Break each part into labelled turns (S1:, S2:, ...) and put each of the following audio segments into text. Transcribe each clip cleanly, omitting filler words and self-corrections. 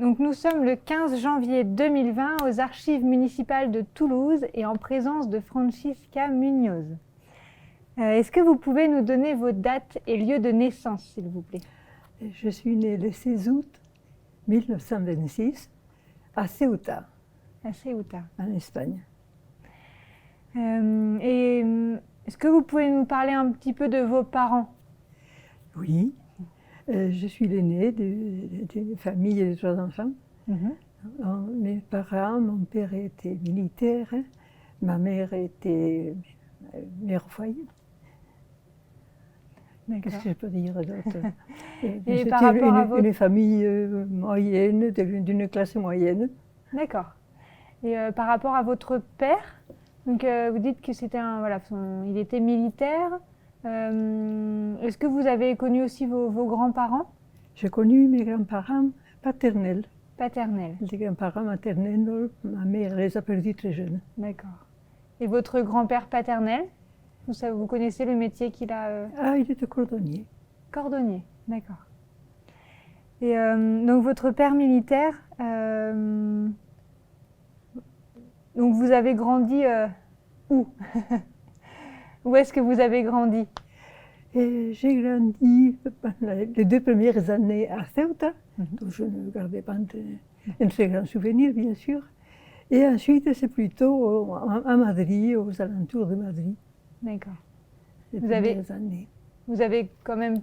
S1: Donc nous sommes le 15 janvier 2020 aux archives municipales de Toulouse et en présence de Francisca Muñoz. Est-ce que vous pouvez nous donner vos dates et lieux de naissance, s'il vous plaît?
S2: Je suis née le 16 août 1926 à Ceuta,
S1: À Ceuta.
S2: en Espagne.
S1: Est-ce que vous pouvez nous parler un petit peu de vos parents?
S2: Oui, je suis l'aînée d'une famille de 3 enfants. Mes parents, mon père était militaire, ma mère était mère au foyer. Qu'est-ce que je peux dire d'autre?
S1: Et par rapport à votre...
S2: une famille moyenne, d'une classe moyenne.
S1: D'accord. Et par rapport à votre père, donc, vous dites que c'était il était militaire. Est-ce que vous avez connu aussi vos grands-parents?
S2: J'ai connu mes grands-parents paternels.
S1: Paternels.
S2: Les grands-parents maternels, ma mère les a perdus très jeunes.
S1: D'accord. Et votre grand-père paternel, vous connaissez le métier qu'il a
S2: Ah, il était cordonnier.
S1: Cordonnier, d'accord. Et donc votre père militaire, donc vous avez grandi où? Où est-ce que vous avez grandi?
S2: J'ai grandi les 2 premières années à Ceuta, dont je ne gardais pas un très grand souvenir, bien sûr. Et ensuite, c'est plutôt à Madrid, aux alentours de Madrid.
S1: D'accord.
S2: Les premières années.
S1: Vous avez quand même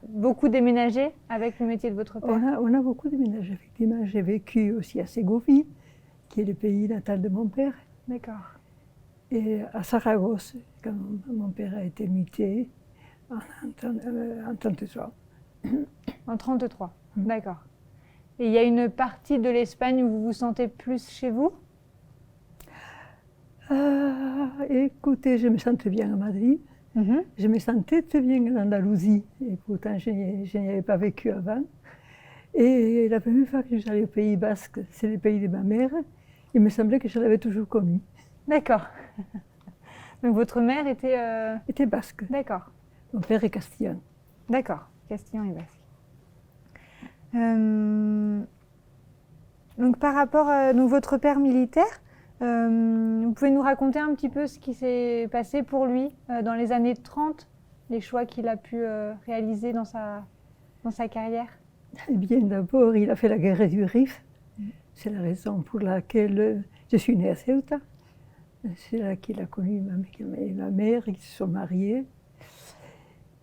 S1: beaucoup déménagé avec le métier de votre père?
S2: On a beaucoup déménagé, effectivement. J'ai vécu aussi à Ségovie, qui est le pays natal de mon père.
S1: D'accord.
S2: Et à Saragosse, quand mon père a été muté en 1933.
S1: En 1933, d'accord. Et il y a une partie de l'Espagne où vous vous sentez plus chez vous?
S2: Écoutez, je me sentais bien à Madrid. Je me sentais très bien en Andalousie, et pourtant je n'y avais pas vécu avant. Et la première fois que j'allais au Pays Basque, c'est le pays de ma mère, il me semblait que je l'avais toujours connu.
S1: D'accord. Donc votre mère
S2: était basque.
S1: D'accord.
S2: Mon père est castillan.
S1: D'accord, castillan et basque. Donc par rapport à votre père militaire, vous pouvez nous raconter un petit peu ce qui s'est passé pour lui dans les années 30, les choix qu'il a pu réaliser dans sa carrière?
S2: Eh bien, d'abord, il a fait la guerre du Rif. C'est la raison pour laquelle je suis née à Ceuta. C'est là qu'il a connu ma mère, ils se sont mariés.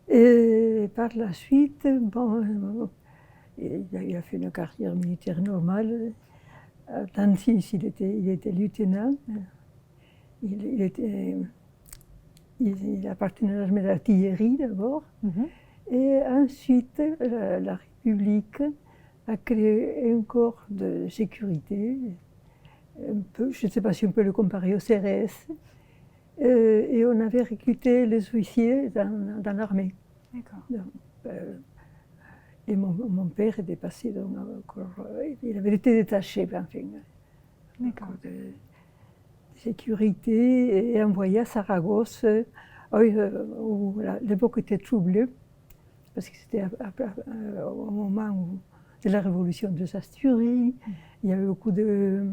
S2: Et par la suite, bon, il a fait une carrière militaire normale. À Dancis, il était lieutenant. Il appartenait à l'armée d'artillerie d'abord. Et ensuite, la République a créé un corps de sécurité, un peu, je ne sais pas si on peut le comparer au CRS, et on avait recruté les officiers dans l'armée.
S1: D'accord.
S2: Et mon père était passé dans un corps, il avait été détaché, enfin, un corps de sécurité, et envoyé à Saragosse, où l'époque était troublée, parce que c'était au moment de la révolution de Sasturie. Il y avait beaucoup de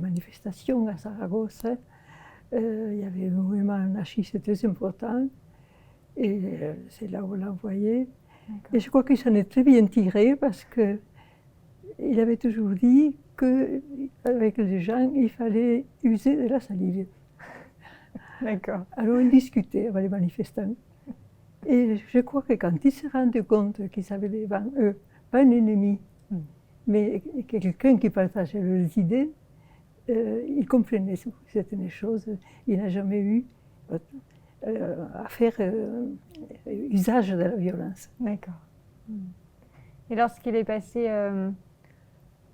S2: manifestations à Saragosse. Il y avait un mouvement anarchiste très important. Et c'est là où on l'a envoyé. Et je crois qu'il s'en est très bien tiré parce qu'il avait toujours dit qu'avec les gens, il fallait user de la salive.
S1: D'accord.
S2: Alors on discutait avec les manifestants. Et je crois que quand ils se rendaient compte qu'ils avaient devant eux, pas un ennemi, mais quelqu'un qui partageait leurs idées, ils comprenaient certaines choses. Il n'a jamais eu à faire usage de la violence.
S1: D'accord. Et lorsqu'il est passé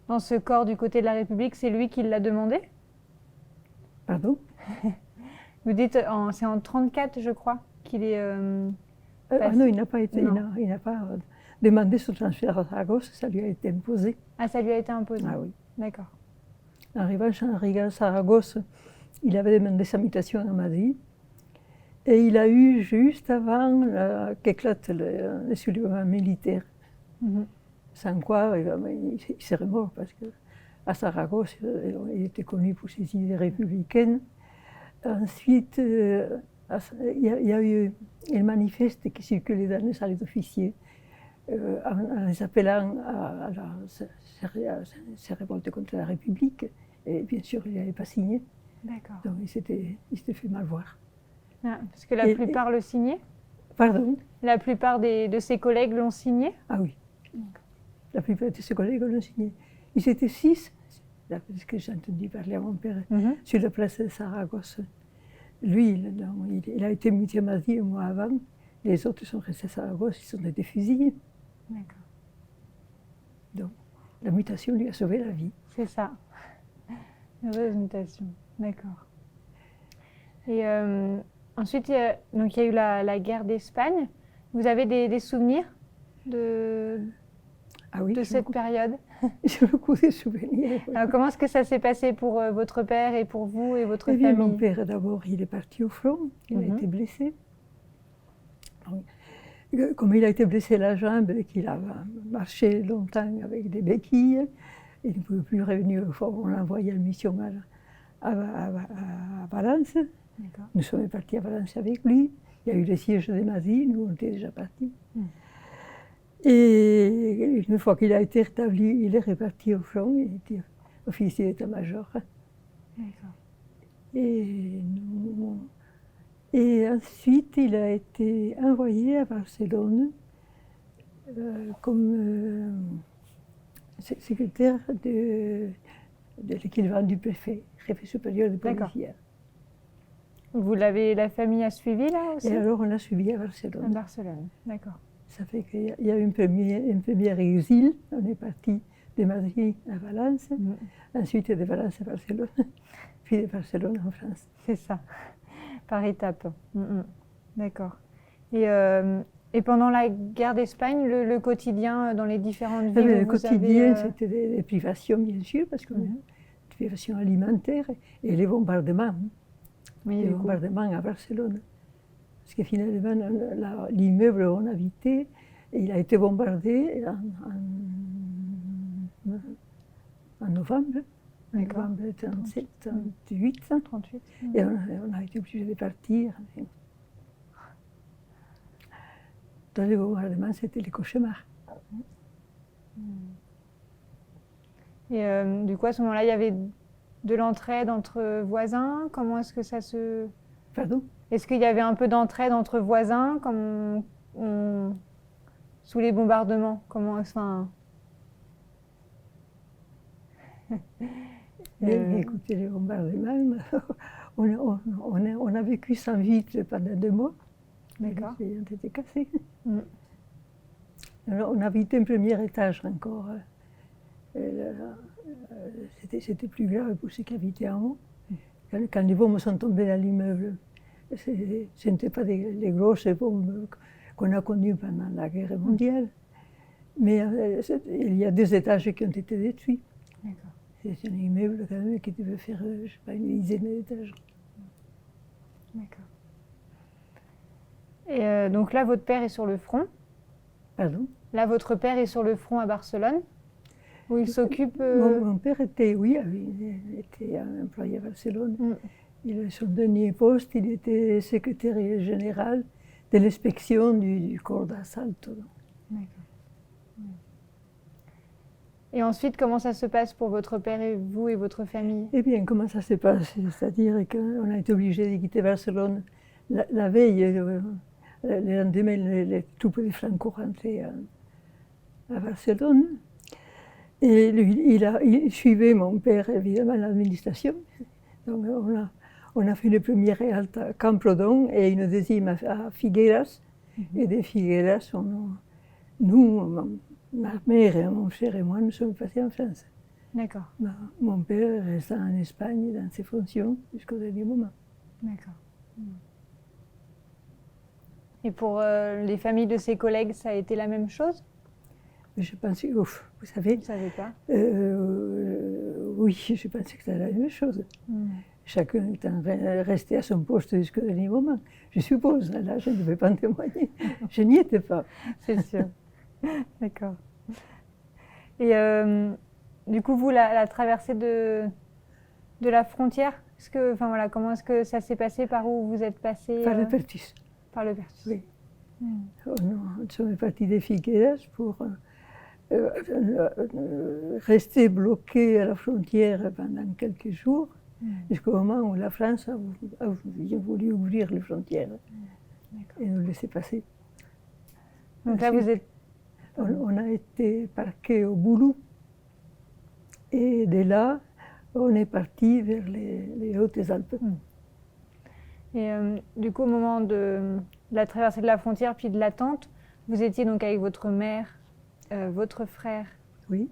S1: dans ce corps du côté de la République, c'est lui qui l'a demandé?
S2: Pardon?
S1: Vous dites, c'est en 1934, je crois, qu'il est...
S2: non, il n'a pas été, il n'a pas demandé son transfert à Saragosse, ça lui a été imposé.
S1: Ah, ça lui a été imposé?
S2: Ah oui.
S1: D'accord.
S2: En revanche, en arrivant à Saragosse, il avait demandé sa mutation à Madrid. Et il a eu juste avant qu'éclate le soulèvement militaire. sans quoi il serait mort, parce qu'à Saragosse, il était connu pour ses idées républicaines. Ensuite, il y a eu un manifeste qui circulait dans les salles d'officiers en les appelant à se révolter contre la République. Et bien sûr, il n'avait pas signé.
S1: D'accord.
S2: Donc il s'était fait mal voir.
S1: Ah, parce que la plupart le signaient?
S2: Pardon?
S1: La plupart de ses collègues l'ont signé?
S2: Ah oui. La plupart de ses collègues l'ont signé. Ils étaient 6, parce que j'ai entendu parler à mon père, sur la place de Saragosse. Lui, il a été muté à Madrid un mois avant. Les autres sont restés à Saragosse, ils sont été fusillés.
S1: D'accord.
S2: Donc, la mutation lui a sauvé la vie.
S1: C'est ça. Heureuse mutation. D'accord. Et ensuite, donc il y a eu la guerre d'Espagne. Vous avez des souvenirs de cette période?
S2: J'ai beaucoup de souvenirs.
S1: Alors, comment est-ce que ça s'est passé pour votre père et pour vous et votre famille?
S2: Mon père, d'abord, il est parti au front. Il a été blessé. Donc, comme il a été blessé à la jambe et qu'il a marché longtemps avec des béquilles, il ne pouvait plus revenir au front. On l'a envoyé en mission à Valence. Nous sommes partis à Valence avec lui. Il y a eu le siège de Madrid, nous on était déjà partis. Et une fois qu'il a été rétabli, il est reparti au front, il était officier d'état-major. Et ensuite, il a été envoyé à Barcelone comme secrétaire de l'équivalent du préfet supérieur de police.
S1: Vous la famille a suivi là aussi?
S2: Et alors on l'a suivi à Barcelone.
S1: À Barcelone, d'accord.
S2: Ça fait qu'il y a eu un premier exil. On est parti de Madrid à Valence, ensuite de Valence à Barcelone, puis de Barcelone en France.
S1: C'est ça, par étapes. D'accord. Et pendant la guerre d'Espagne, le quotidien dans les différentes villes
S2: Le quotidien, c'était des privations, bien sûr, parce qu'on a des privations alimentaires et les bombardements.
S1: Oui,
S2: les bombardements à Barcelone. Parce que finalement, l'immeuble où on habitait, il a été bombardé en novembre. Novembre 37, 38.
S1: 38.
S2: Et on a été obligé de partir. Dans les bombardements, c'était les cauchemars.
S1: Et du coup, à ce moment-là, il y avait de l'entraide entre voisins? Comment est-ce que ça se...
S2: Pardon?
S1: Est-ce qu'il y avait un peu d'entraide entre voisins sous les bombardements?
S2: Écoutez, les bombardements, on a vécu sans vite pendant 2 mois.
S1: D'accord.
S2: Les ont été cassés. Alors, on habitait un premier étage encore. C'était plus grave pour ceux qui habitaient en haut. Quand les bombes sont tombées dans l'immeuble, ce n'étaient pas les grosses bombes qu'on a connues pendant la guerre mondiale. Mais il y a 2 étages qui ont été détruits. C'est un immeuble quand même qui devait faire, je ne sais pas, une dizaine d'étages.
S1: D'accord. Et donc là, votre père est sur le front?
S2: Pardon?
S1: Là, votre père est sur le front à Barcelone, où il s'occupe...
S2: Mon père était, il était employé à Barcelone. Son dernier poste, il était secrétaire général de l'inspection du corps d'assalto.
S1: D'accord. Et ensuite, comment ça se passe pour votre père et vous et votre famille?
S2: Eh bien, comment ça se passe? C'est-à-dire qu'on a été obligé de quitter Barcelone la veille. Le lendemain, les troupes des Franco rentraient à Barcelone. Et lui, il suivait mon père, évidemment, à l'administration. Donc, on a fait une première halte à Camprodon et une deuxième à Figueras. Et de Figueras, nous, ma mère, mon frère et moi, nous sommes passés en France.
S1: D'accord.
S2: Mon père resta en Espagne dans ses fonctions jusqu'au dernier moment.
S1: D'accord. Et pour les familles de ses collègues, ça a été la même chose?
S2: Je pense, vous savez...
S1: Vous ne savez pas?
S2: Oui, je pense que c'était la même chose. Chacun étant resté à son poste jusqu'au dernier moment. Je suppose, là, je ne vais pas en témoigner. Je n'y étais pas.
S1: C'est sûr. D'accord. Et du coup, vous, la traversée de la frontière, enfin, voilà, comment est-ce que ça s'est passé? Par où vous êtes passé?
S2: Par le Pertus.
S1: Par le Pertus.
S2: Oui. Nous sommes partis de Figueras pour rester bloqués à la frontière pendant quelques jours, jusqu'au moment où la France a voulu ouvrir les frontières et nous laisser passer.
S1: Donc là, vous êtes...
S2: On a été parqués au Boulou et de là, on est parti vers les Hautes-Alpes.
S1: Et du coup, au moment de la traversée de la frontière puis de l'attente, vous étiez donc avec votre mère, votre frère.
S2: Oui.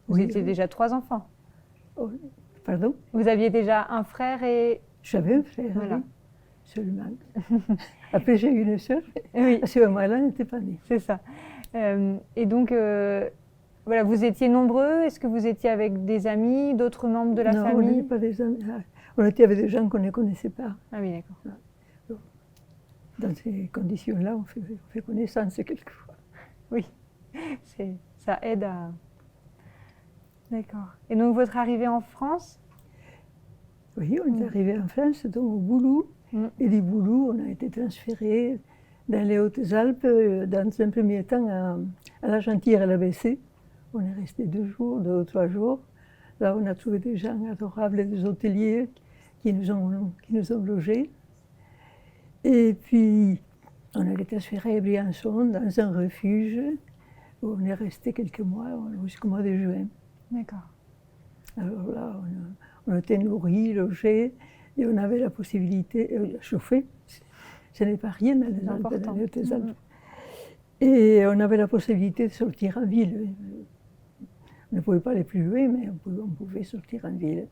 S1: Vous étiez déjà 3 enfants.
S2: Oh, pardon?
S1: Vous aviez déjà un frère et...
S2: J'avais un frère,
S1: Voilà.
S2: oui, seulement. Après, j'ai eu une sœur.
S1: Oui,
S2: À ce moment-là, elle n'était pas née.
S1: c'est ça. Et donc, voilà, vous étiez nombreux. Est-ce que vous étiez avec des amis, d'autres membres de la
S2: Non, on
S1: famille?
S2: n'était pas des amis. On était avec des gens qu'on ne connaissait pas.
S1: Ah oui, d'accord.
S2: Dans ces conditions-là, on fait connaissance quelquefois.
S1: Oui, ça aide à... D'accord. Et donc, votre arrivée en France?
S2: Oui, on est arrivé en France, donc au Boulou. Et du Boulou, on a été transféré dans les Hautes-Alpes, dans un premier temps à la Gentière et la Bessée. On est resté 2 jours, 2 ou 3 jours. Là, on a trouvé des gens adorables, des hôteliers qui nous ont logés. Et puis, on a été transféré à Briançon, dans un refuge, où on est resté quelques mois, jusqu'au mois de juin.
S1: D'accord.
S2: Alors là, on était nourris, logés, et on avait la possibilité, chauffés, ce n'est pas rien dans les Alpes, dans les Hautes-Alpes. Et on avait la possibilité de sortir en ville. On ne pouvait pas aller plus loin, mais on pouvait sortir en ville.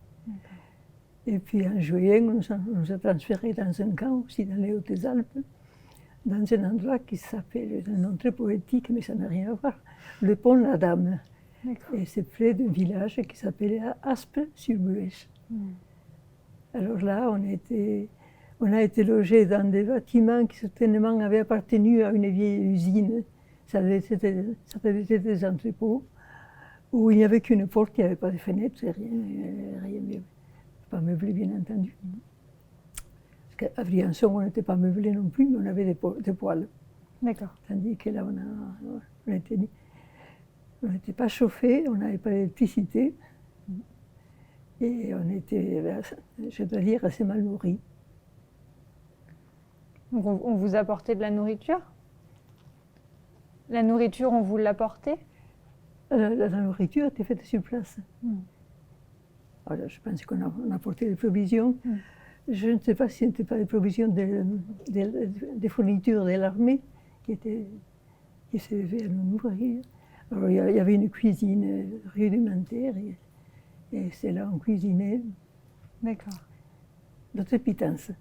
S2: Et puis en juillet, on nous a transférés dans un camp aussi dans les Hautes-Alpes, dans un endroit qui s'appelle, un nom très poétique, mais ça n'a rien à voir, le Pont La Dame. Et c'est près d'un village qui s'appelait Aspres-sur-Buëch. Alors là, on a été logés dans des bâtiments qui certainement avaient appartenu à une vieille usine. Ça avait été des entrepôts où il n'y avait qu'une porte, il n'y avait pas de fenêtre, rien de pas meublé, bien entendu. Parce qu'à Briançon, on n'était pas meublé non plus, mais on avait des poêles.
S1: D'accord.
S2: Tandis que là, on n'était pas chauffé, on n'avait pas d'électricité. Et on était, je dois dire, assez mal nourris.
S1: Donc on vous apportait de la nourriture? La nourriture, on vous l'apportait?
S2: La nourriture était faite sur place. Alors, je pense qu'on a apporté des provisions. Je ne sais pas si ce n'était pas des provisions des fournitures de l'armée qui servaient à nous nourrir. Alors, il y avait une cuisine rudimentaire et c'est là on cuisinait.
S1: D'accord.
S2: Notre pitance.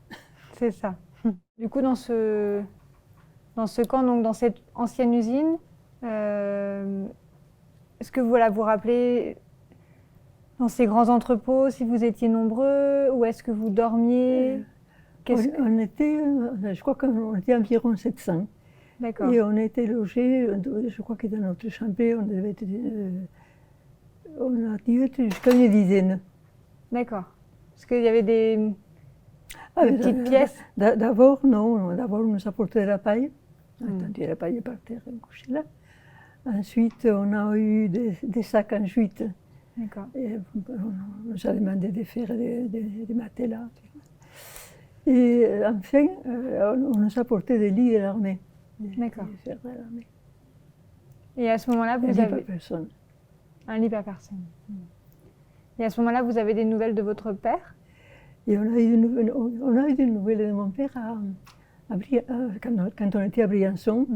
S1: C'est ça. Du coup, dans ce camp, donc dans cette ancienne usine, est-ce que vous rappelez dans ces grands entrepôts si vous étiez nombreux ou est-ce que vous dormiez?
S2: On était, je crois qu'on était environ 700.
S1: D'accord.
S2: Et on était logés, je crois que dans notre chambre, on a dû être jusqu'à une dizaine.
S1: D'accord. Parce qu'il y avait des petites pièces?
S2: D'abord, non. D'abord, on nous apportait de la paille. Attendu, la paille par terre, couchée là. Ensuite, on a eu des sacs en jute.
S1: D'accord.
S2: Et on nous a demandé de faire des matelas. Et enfin, on nous apportait des lits de l'armée.
S1: D'accord.
S2: Des affaires de l'armée.
S1: Et à ce moment-là, vous
S2: avez...
S1: avez...
S2: par personne.
S1: Un lit par personne. Et à ce moment-là, vous avez des nouvelles de votre père?
S2: Et on a eu des nouvelles de mon père quand on était à Briançon,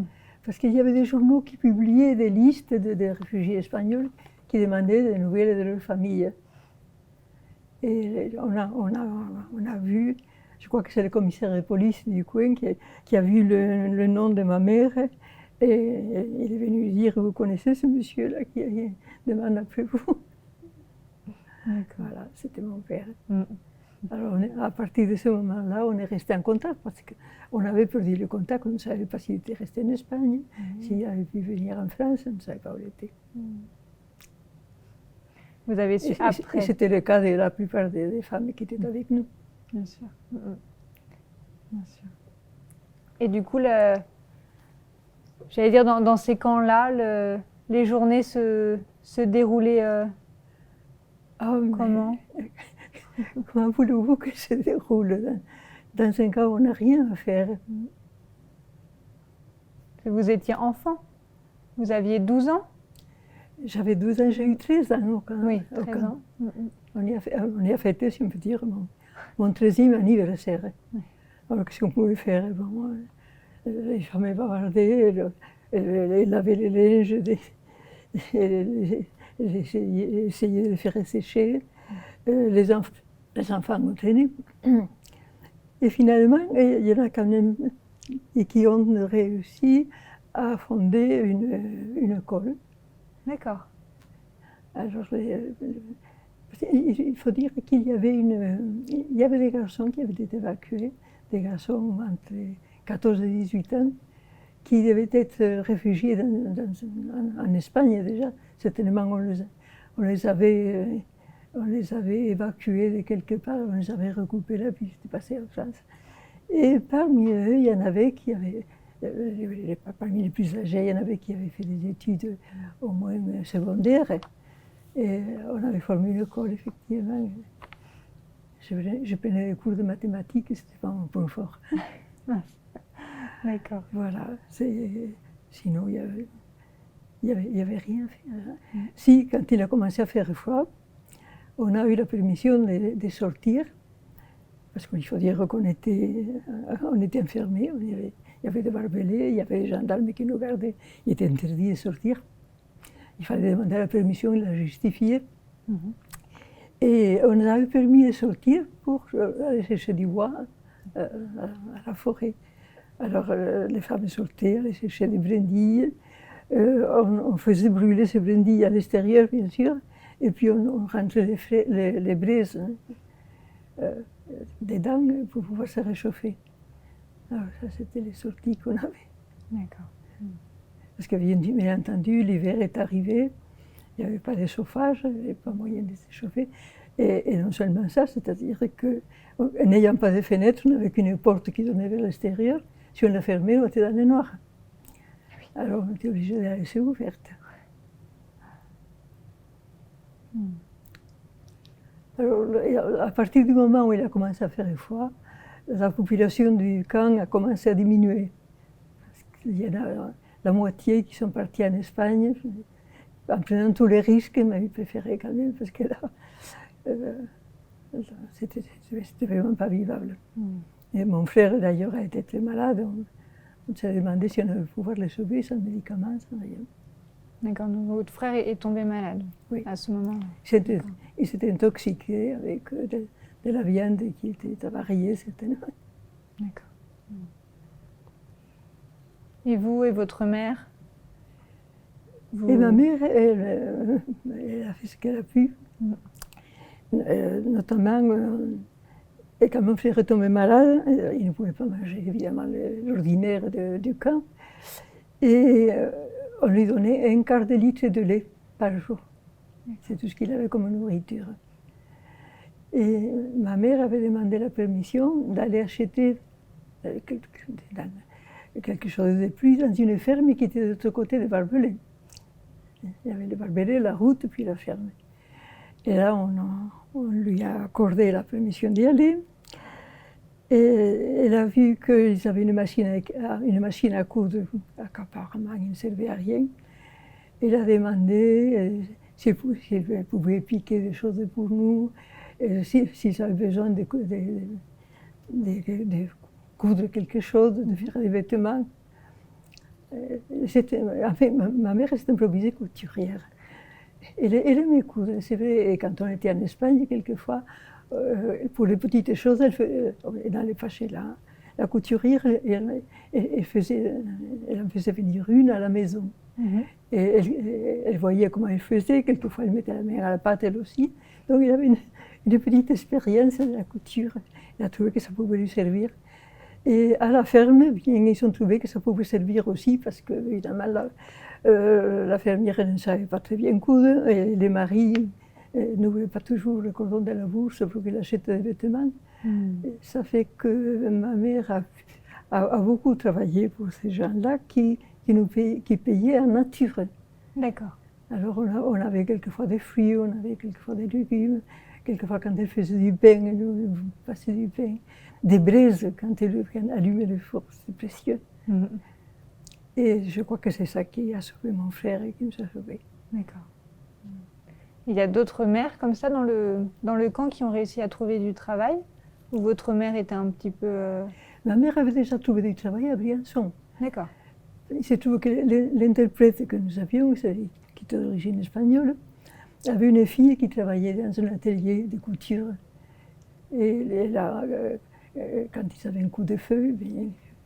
S2: parce qu'il y avait des journaux qui publiaient des listes de réfugiés espagnols qui demandaient des nouvelles de leur famille. Et on a vu, je crois que c'est le commissaire de police du coin qui a vu le nom de ma mère, et il est venu dire, vous connaissez ce monsieur-là qui demande après vous?
S1: D'accord.
S2: Voilà, c'était mon père. Alors, à partir de ce moment-là, on est resté en contact parce qu'on avait perdu le contact, on ne savait pas s'il était resté en Espagne, s'il avait pu venir en France, on ne savait pas où il était.
S1: Vous avez su après.
S2: Et c'était le cas de la plupart des femmes qui étaient avec nous.
S1: Bien sûr. Bien sûr. Et du coup, j'allais dire, dans ces camps-là, les journées se déroulaient comment?
S2: Comment voulez-vous que se déroule dans un cas où on n'a rien à faire?
S1: Vous étiez enfant? Vous aviez 12 ans?
S2: J'avais 12 ans, j'ai eu 13 ans au camp.
S1: Oui, 13 ans.
S2: On y a fêté, si on peut dire, mon 13e anniversaire. Alors qu'est-ce qu'on pouvait faire? Bon, les femmes bavardaient, elles lavaient les linges, essayaient de les faire sécher. Les enfants ont traîné. Et finalement, il y en a quand même qui ont réussi à fonder une école.
S1: D'accord.
S2: Alors, il faut dire qu'il y avait des garçons qui avaient été évacués, des garçons entre 14 et 18 ans, qui devaient être réfugiés en Espagne déjà. Certainement, on les avait évacués de quelque part, on les avait recoupés là, puis ils étaient passés en France. Et parmi eux, il y en avait qui avaient, parmi les plus âgés, il y en avait qui avaient fait des études au moins secondaires. Et on avait formé une école, effectivement. Je prenais des cours de mathématiques et c'était pas mon point fort.
S1: D'accord.
S2: Voilà. Sinon, il y avait rien à faire. Si, quand il a commencé à faire froid, on a eu la permission de sortir, parce qu'il faut dire qu'on était enfermés, il y avait des barbelés, il y avait des gendarmes qui nous gardaient, il était interdit de sortir. Il fallait demander la permission, il la justifier. Et on nous a eu permis de sortir pour aller chercher du bois à la forêt. Alors les femmes sortaient, allaient chercher des brindilles, on faisait brûler ces brindilles à l'extérieur, bien sûr, et puis on rentrait les braises dedans pour pouvoir se réchauffer. Alors ça, c'était les sorties qu'on avait.
S1: D'accord.
S2: Parce que bien entendu, l'hiver est arrivé, il n'y avait pas de chauffage, il n'y avait pas moyen de se chauffer. Et non seulement ça, c'est-à-dire que n'ayant pas de fenêtre, on n'avait qu'une porte qui donnait vers l'extérieur. Si on la fermait, on était dans le noir. Alors on était obligé de la laisser ouverte. Alors, à partir du moment où il a commencé à faire froid, la population du camp a commencé à diminuer. Il y en a la moitié qui sont partis en Espagne, en prenant tous les risques, mais ils préféraient quand même, parce que là, c'était vraiment pas vivable. Et mon frère, d'ailleurs, a été très malade. On s'est demandé si on allait pouvoir le sauver sans médicaments, sans rien.
S1: D'accord, donc votre frère est tombé malade à ce moment-là.
S2: Il s'était intoxiqué avec de la viande qui était avariée, certainement.
S1: D'accord. Et vous et votre mère
S2: Et ma mère, elle a fait ce qu'elle a pu. Notamment, quand mon frère est tombé malade, il ne pouvait pas manger évidemment l'ordinaire du camp. Et on lui donnait un quart de litre de lait par jour. C'est tout ce qu'il avait comme nourriture. Et ma mère avait demandé la permission d'aller acheter quelque chose de plus dans une ferme qui était de l'autre côté des barbelés. Il y avait les barbelés, la route, puis la ferme. Et là, on lui a accordé la permission d'y aller. Et elle a vu qu'ils avaient une machine à coudre, qu'apparemment il ne servait à rien. Elle a demandé si elle pouvait piquer des choses pour nous, s'ils avaient besoin de coudre quelque chose, de faire des vêtements. Enfin, ma mère est improvisée couturière. Elle aimait coudre, c'est vrai, et quand on était en Espagne, quelquefois, pour les petites choses, elle allait pas chez la couturière, et elle en faisait venir une à la maison. Et elle voyait comment elle faisait, quelquefois elle mettait la main à la pâte elle aussi. Donc il y avait une petite expérience de la couture. Il a trouvé que ça pouvait lui servir. Et à la ferme, bien, ils ont trouvé que ça pouvait servir aussi, parce que, évidemment, la fermière ne savait pas très bien coudre, et les maris n'ouvraient pas toujours le cordon de la bourse pour qu'il achète des vêtements. Et ça fait que ma mère a beaucoup travaillé pour ces gens-là qui payaient en nature.
S1: D'accord.
S2: Alors on avait quelquefois des fruits, on avait quelquefois des légumes, quelquefois quand elle faisait du pain, elle nous passait du pain, des braises quand elle allumait le four, c'est précieux. Et je crois que c'est ça qui a sauvé mon frère et qui nous a sauvés.
S1: D'accord. Il y a d'autres mères comme ça dans le camp qui ont réussi à trouver du travail? Ou votre mère était un petit peu...
S2: Ma mère avait déjà trouvé du travail à Briançon.
S1: D'accord.
S2: Il se trouve que l'interprète que nous avions, qui était d'origine espagnole, avait une fille qui travaillait dans un atelier de couture. Et là, quand ils avaient un coup de feu,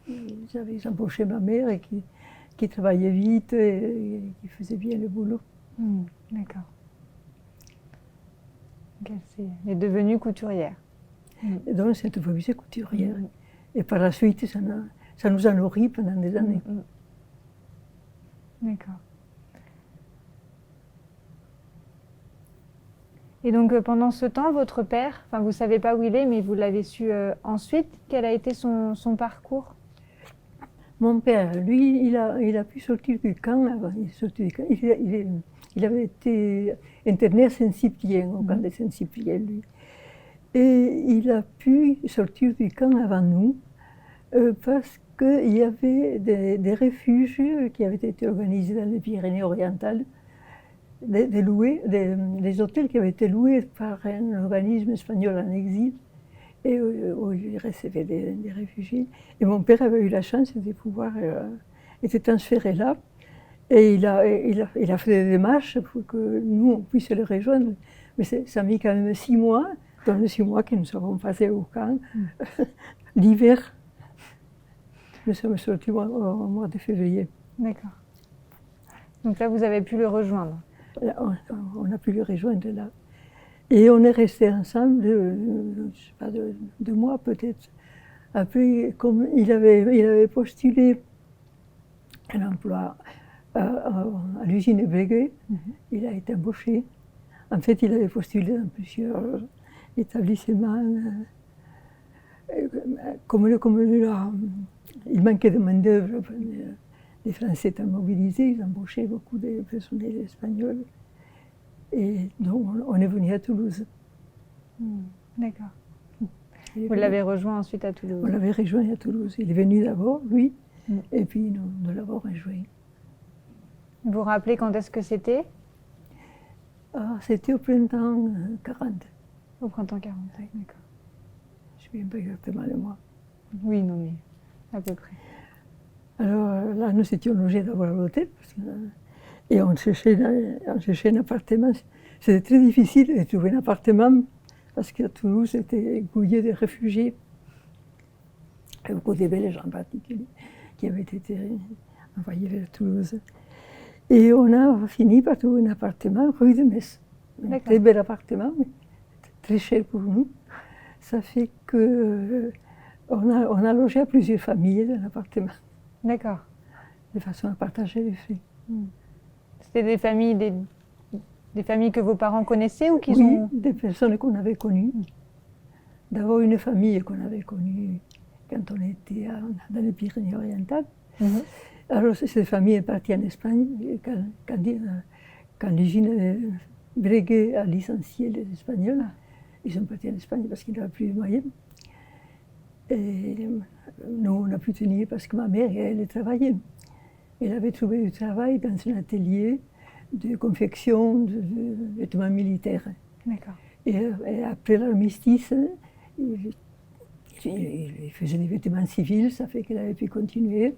S2: ils avaient embauché ma mère et qui travaillait vite et qui faisait bien le boulot.
S1: D'accord. Donc elle est devenue couturière.
S2: Et donc cette fois, c'est couturière. Et par la suite, ça nous a nourris pendant des années.
S1: D'accord. Et donc pendant ce temps, votre père, enfin vous ne savez pas où il est, mais vous l'avez su ensuite, quel a été son parcours?
S2: Mon père, lui, il a pu sortir du camp avant. Il avait été interné à Saint-Cyprien, au camp de Saint-Cyprien, lui. Et il a pu sortir du camp avant nous parce qu'il y avait des refuges qui avaient été organisés dans les Pyrénées-Orientales, des hôtels qui avaient été loués par un organisme espagnol en exil et où il recevait des réfugiés. Et mon père avait eu la chance de pouvoir être transféré là. Et il a fait des démarches pour que nous, on puisse le rejoindre. Mais ça a mis quand même 6 mois, dans les 6 mois que nous avons passé au camp, l'hiver. Nous sommes sortis au mois de février.
S1: D'accord. Donc là, vous avez pu le rejoindre?
S2: Là, on a pu le rejoindre là. Et on est restés ensemble, je sais pas, 2 mois peut-être. Après, comme il avait postulé un emploi à l'usine Breguet, il a été embauché. En fait, il avait postulé dans plusieurs établissements. Il manquait de main-d'œuvre, les Français étaient mobilisés, ils embauchaient beaucoup de personnels espagnols. Et donc, on est venu à Toulouse.
S1: D'accord. Vous l'avez rejoint ensuite à Toulouse?
S2: On l'avait rejoint à Toulouse. Il est venu d'abord, lui, et puis nous l'avons rejoint.
S1: Vous vous rappelez quand est-ce que c'était?
S2: C'était au printemps 40.
S1: Au printemps 40, oui, d'accord.
S2: Je ne me souviens pas exactement le mois.
S1: Oui, non, mais à peu près.
S2: Alors là, nous étions logés d'abord à l'hôtel, et on cherchait un appartement. C'était très difficile de trouver un appartement, parce qu'à Toulouse, c'était grouillé de réfugiés, et beaucoup de Belges en particulier, qui avaient été envoyés vers Toulouse. Et on a fini par trouver un appartement rue de Metz. Un très bel appartement, mais très cher pour nous. Ça fait qu'on a logé à plusieurs familles dans l'appartement.
S1: D'accord.
S2: De façon à partager les frais.
S1: C'était des familles que vos parents connaissaient ou qu'ils
S2: ont... des personnes qu'on avait connues. D'abord une famille qu'on avait connue quand on était dans les Pyrénées-Orientales. Alors cette famille est partie en Espagne quand l'usine Breguet a licencié les Espagnols. Ils sont partis en Espagne parce qu'il n'y avait plus de moyens. Et nous, on a pu tenir parce que ma mère, elle travaillait. Elle avait trouvé du travail dans un atelier de confection de vêtements militaires.
S1: D'accord.
S2: Et après l'armistice, il faisait des vêtements civils, ça fait qu'elle avait pu continuer.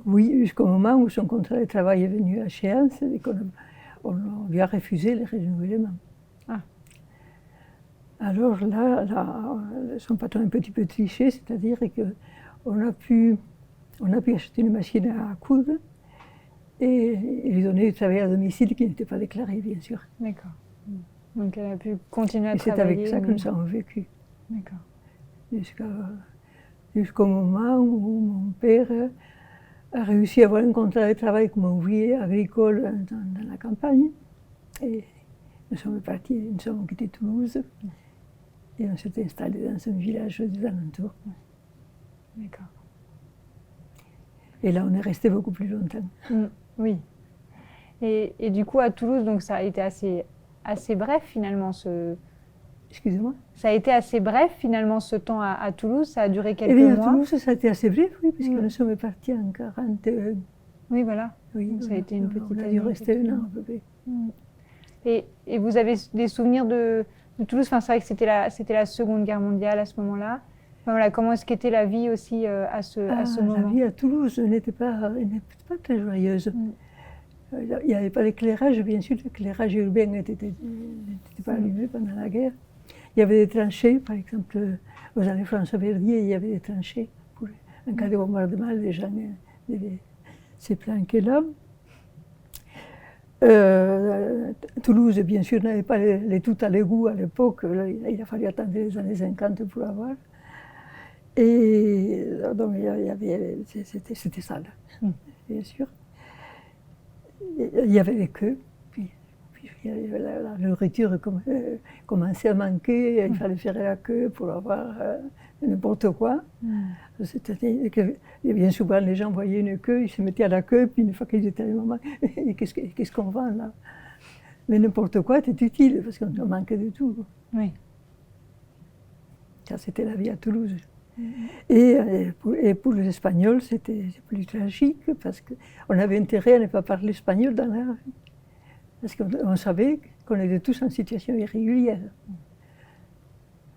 S2: Oui, jusqu'au moment où son contrat de travail est venu à échéance et qu'on lui a refusé le renouvellement. Alors là, son patron a un petit peu triché, c'est-à-dire qu'on a pu acheter une machine à coudre et lui donner du travail à domicile qui n'était pas déclaré, bien sûr.
S1: D'accord. Donc elle a pu continuer à
S2: Et c'est
S1: travailler.
S2: avec ça que nous avons vécu.
S1: D'accord.
S2: Jusqu'au moment où mon père a réussi à avoir un contrat de travail comme ouvrier agricole dans la campagne. Et nous sommes partis, nous avons quitté Toulouse et on s'est installé dans un village des alentours.
S1: D'accord.
S2: Et là, on est resté beaucoup plus longtemps.
S1: Oui. Et du coup, à Toulouse, donc ça a été assez bref finalement
S2: Excusez-moi.
S1: Ça a été assez bref finalement ce temps à Toulouse, ça a duré quelques
S2: mois.
S1: À
S2: Toulouse, ça a été assez bref, oui, puisque nous sommes partis en 41.
S1: Oui, voilà.
S2: Oui,
S1: donc ça a été une petite année.
S2: On a dû rester un an à peu près.
S1: Et vous avez des souvenirs de Toulouse? Enfin, c'est vrai que c'était la Seconde Guerre mondiale à ce moment-là. Enfin, voilà, comment est-ce qu'était la vie aussi à ce moment?
S2: La vie à Toulouse n'était pas très joyeuse. Il n'y avait pas d'éclairage, bien sûr, l'éclairage urbain n'était pas allumé pendant la guerre. Il y avait des tranchées, par exemple, aux années François-Verdier, il y avait des tranchées. En cas de bombardement, les gens se planquaient là. Toulouse, bien sûr, n'avait pas les tout à l'égout à l'époque. Il a fallu attendre les années 50 pour l'avoir. Et donc, c'était sale, bien sûr. Il y avait les queues. Puis la nourriture commençait à manquer. Il fallait faire la queue pour avoir n'importe quoi. C'était que bien souvent, les gens voyaient une queue, ils se mettaient à la queue, puis une fois qu'ils étaient à un moment, qu'est-ce qu'on vend là? Mais n'importe quoi était utile, parce qu'on manquait de tout.
S1: Oui.
S2: Ça, c'était la vie à Toulouse. Et pour les Espagnols, c'était plus tragique, parce qu'on avait intérêt à ne pas parler espagnol dans la rue. Parce qu'on savait qu'on était tous en situation irrégulière.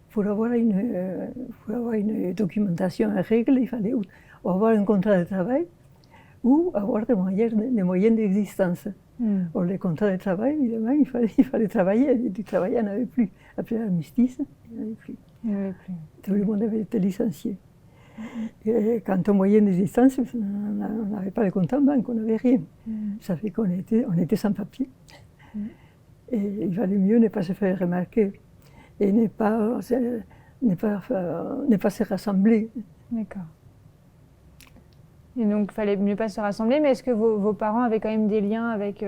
S2: Pour avoir une documentation en règle, il fallait ou avoir un contrat de travail ou avoir des moyens d'existence. Pour les contrats de travail, évidemment, il fallait travailler. Du travail, il n'y en avait plus. Après l'armistice, il n'y en avait plus. Tout le monde avait été licencié. Et quant aux moyens d'existence, on n'avait pas de compte en banque, on n'avait rien. Ça fait qu'on était sans papier. Et il valait mieux ne pas se faire remarquer et ne pas se rassembler.
S1: D'accord. Et donc, il fallait mieux pas se rassembler, mais est-ce que vos parents avaient quand même des liens avec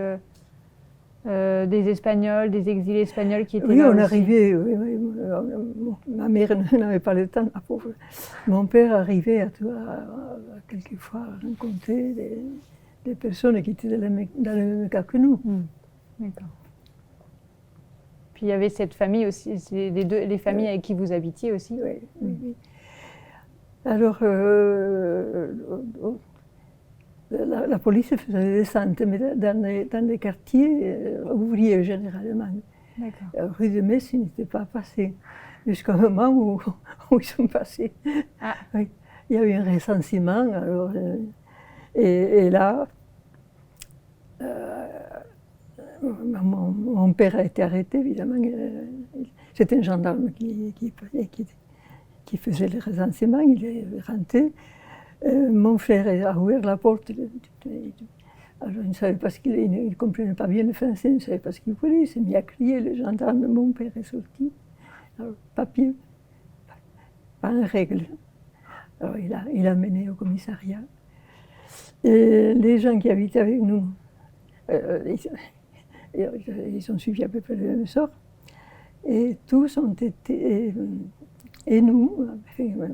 S1: des Espagnols, des exilés espagnols qui étaient là
S2: on
S1: aussi?
S2: arrivait, ma mère n'avait pas le temps, la pauvre. Mon père arrivait à quelquefois rencontrer des personnes qui étaient dans le même cas que nous.
S1: D'accord. Puis il y avait cette famille aussi, les familles avec qui vous habitiez aussi?
S2: Oui. Alors, la police faisait des descentes, mais dans les quartiers ouvriers généralement. Rue de Metz, ils n'étaient pas passés, jusqu'au moment où ils sont passés. Oui. Il y a eu un recensement, alors, et là, mon père a été arrêté, évidemment. C'était un gendarme qui faisait le recensement, il est rentré. Mon frère a ouvert la porte. Alors, il ne savait pas il ne comprenait pas bien le français, il ne savait pas ce qu'il voulait. Il s'est mis à crier, le gendarme, mon père est sorti. Alors, papier, pas en règle. Alors, il a mené au commissariat. Et les gens qui habitaient avec nous, ils ont suivi à peu près le même sort. Et tous ont été. Et nous,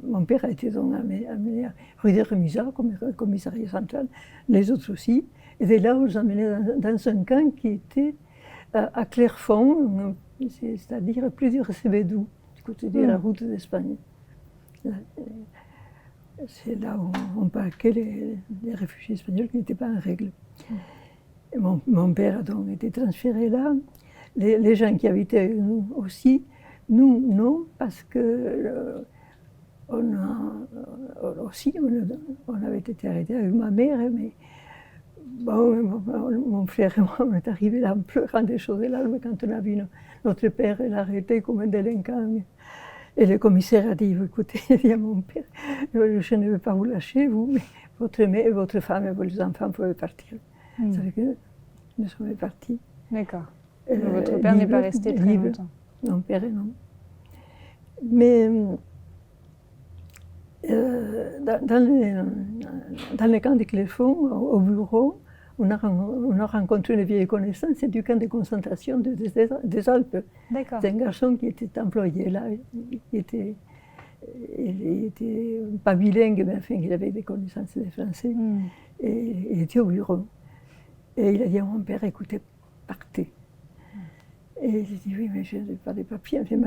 S2: mon père a été donc amené à rue des Remisards, comme commissariat central, les autres aussi. Et de là, on les a amenés dans un camp qui était à Clerfond, c'est-à-dire plus du Recebedou, du côté de la route d'Espagne. C'est là où on parquait les réfugiés espagnols qui n'étaient pas en règle. Et mon père a donc été transféré là. Les gens qui habitaient avec nous aussi. Nous, non, parce que on avait été arrêtés avec ma mère, mais bon, mon frère et moi, on est arrivés là en pleurant des choses de larmes quand on a vu notre père l'arrêter comme un délinquant. Et le commissaire a dit, écoutez, il dit à mon père, je ne veux pas vous lâcher, vous, mais votre femme et vos enfants peuvent partir. Ça fait que nous sommes partis.
S1: D'accord. Votre père n'est pas resté très longtemps.
S2: Non, père, non. Mais dans les camps de Clerfont, au bureau, on a rencontré une vieille connaissance, c'est du camp de concentration des Alpes.
S1: D'accord.
S2: C'est un garçon qui était employé là. Il était pas bilingue, mais enfin, il avait des connaissances de français. Et il était au bureau. Et il a dit à mon père, écoutez, partez. Et j'ai dit, oui, mais je n'ai pas de papiers. Enfin,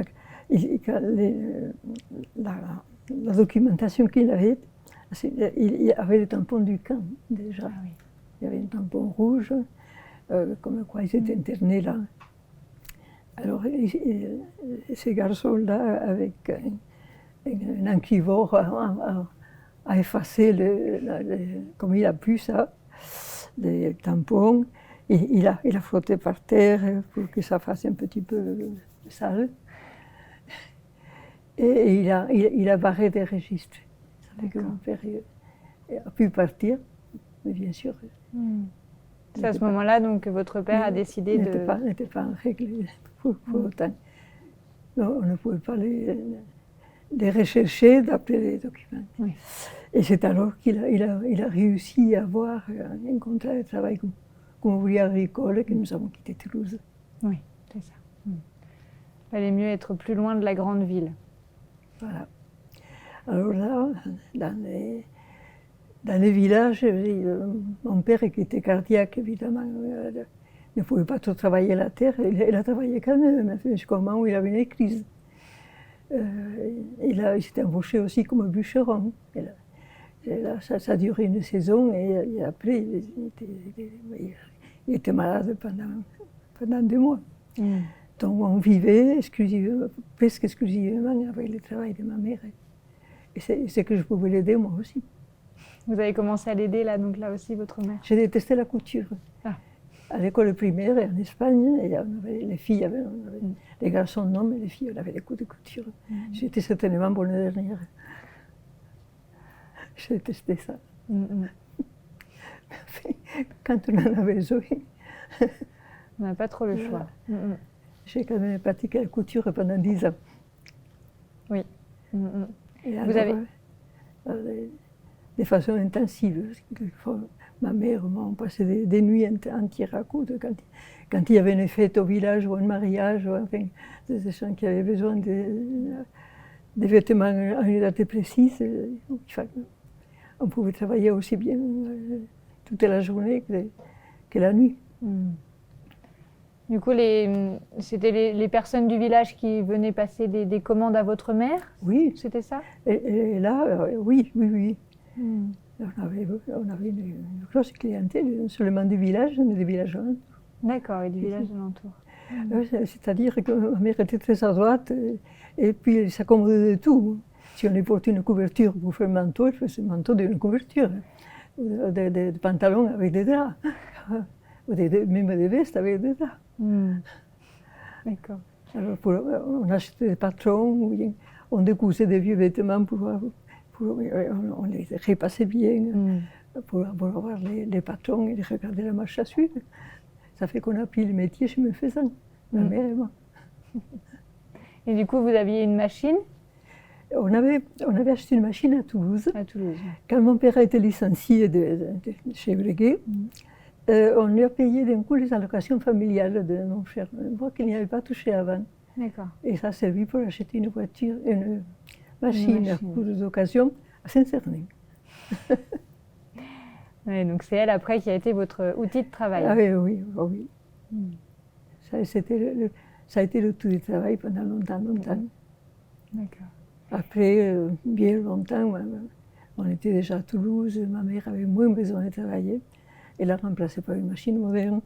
S2: la documentation qu'il avait, il avait le tampon du camp, déjà.
S1: Ah oui.
S2: Il y avait un tampon rouge, comme quoi ils étaient internés là. Alors, ces garçons-là, avec un encuveur, a effacé, comme il a pu ça, les tampons. Et il a frotté par terre pour que ça fasse un petit peu sale. Et il a barré des registres. Ça fait que mon père a pu partir, mais bien sûr.
S1: C'est à ce moment-là donc que votre père a décidé de...
S2: n'était pas en règle pour autant. Non, on ne pouvait pas les rechercher d'après les documents.
S1: Oui.
S2: Et c'est alors qu'il a réussi à avoir un contrat de travail comme ouvrier agricole et que nous avons quitté Toulouse.
S1: Oui, c'est ça. Il valait mieux être plus loin de la grande ville.
S2: Voilà. Alors là, dans les villages, mon père, qui était cardiaque, évidemment, ne pouvait pas trop travailler la terre. Il a travaillé quand même, jusqu'au moment où il avait une crise. Il s'était embauché aussi comme bûcheron. Et là, ça a duré une saison et après, il était malade pendant 2 mois. Donc on vivait presque exclusivement avec le travail de ma mère. Et c'est que je pouvais l'aider moi aussi.
S1: Vous avez commencé à l'aider là aussi, votre mère?
S2: J'ai détesté la couture.
S1: Ah.
S2: À l'école primaire et en Espagne, et on avait, les filles, les garçons non, mais les filles, on avait des cours de couture. J'étais certainement bonne dernière. Je détestais ça. Quand on en avait besoin.
S1: On n'a pas trop le choix.
S2: J'ai quand même pratiqué la couture pendant 10 ans.
S1: Oui.
S2: Et alors, de façon intensive. Ma mère m'a passé des nuits entières à coudre quand il y avait une fête au village ou un mariage, ou enfin, des gens qui avaient besoin de vêtements à une date précise. On pouvait travailler aussi bien toute la journée que la nuit.
S1: Du coup, c'était les personnes du village qui venaient passer des commandes à votre mère?
S2: Oui.
S1: C'était ça?
S2: Et là, oui. On avait une grosse clientèle, non seulement du village, mais des villageois.
S1: D'accord, et du village alentour.
S2: C'est-à-dire que ma mère était très adroite et puis elle s'accommodait de tout. Si on lui portait une couverture pour faire un manteau, elle faisait un manteau d'une couverture. Des pantalons avec des draps, ou même des vestes avec des draps.
S1: D'accord.
S2: Alors on achetait des patrons, on décousait des vieux vêtements on les repassait bien pour avoir les patrons et regarder la marche à suivre. Ça fait qu'on a pris le métier chez mes faisans, ma mère et moi.
S1: Et du coup, vous aviez une machine?
S2: On avait acheté une machine à Toulouse.
S1: À Toulouse.
S2: Quand mon père a été licencié chez Breguet, on lui a payé d'un coup les allocations familiales de mon frère, moi qu'il n'y avait pas touché avant.
S1: D'accord.
S2: Et ça a servi pour acheter une machine à coudre d'occasion à Saint-Cernin.
S1: Ouais, donc c'est elle après qui a été votre outil de travail.
S2: Ah oui. Ça a été l'outil de travail pendant longtemps.
S1: D'accord.
S2: Après, bien longtemps, on était déjà à Toulouse, ma mère avait moins besoin de travailler. Elle a remplacé par une machine moderne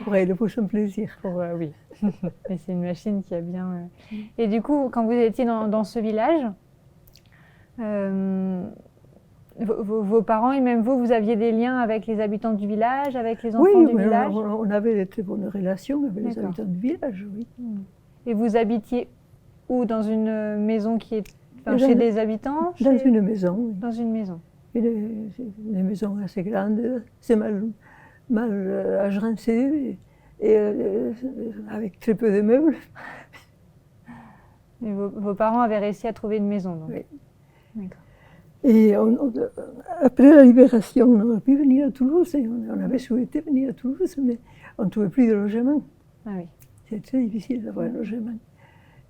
S2: pour elle, pour son plaisir.
S1: Oui, mais c'est une machine qui a bien... Et du coup, quand vous étiez dans ce village, vos parents et même vous aviez des liens avec les habitants du village, avec les enfants du village?
S2: Oui, on avait de très bonnes relations avec les habitants du village, oui.
S1: Et vous habitiez où? Dans une maison qui est chez des habitants?
S2: Dans une maison, oui.
S1: Dans une maison.
S2: une maison assez grande, c'est mal agencé, et avec très peu de meubles.
S1: Et vos parents avaient réussi à trouver une maison, donc.
S2: Oui.
S1: D'accord.
S2: Et après la libération, on aurait pu venir à Toulouse, et on avait souhaité venir à Toulouse, mais on ne trouvait plus de logement.
S1: Ah oui.
S2: C'est très difficile d'avoir un logement.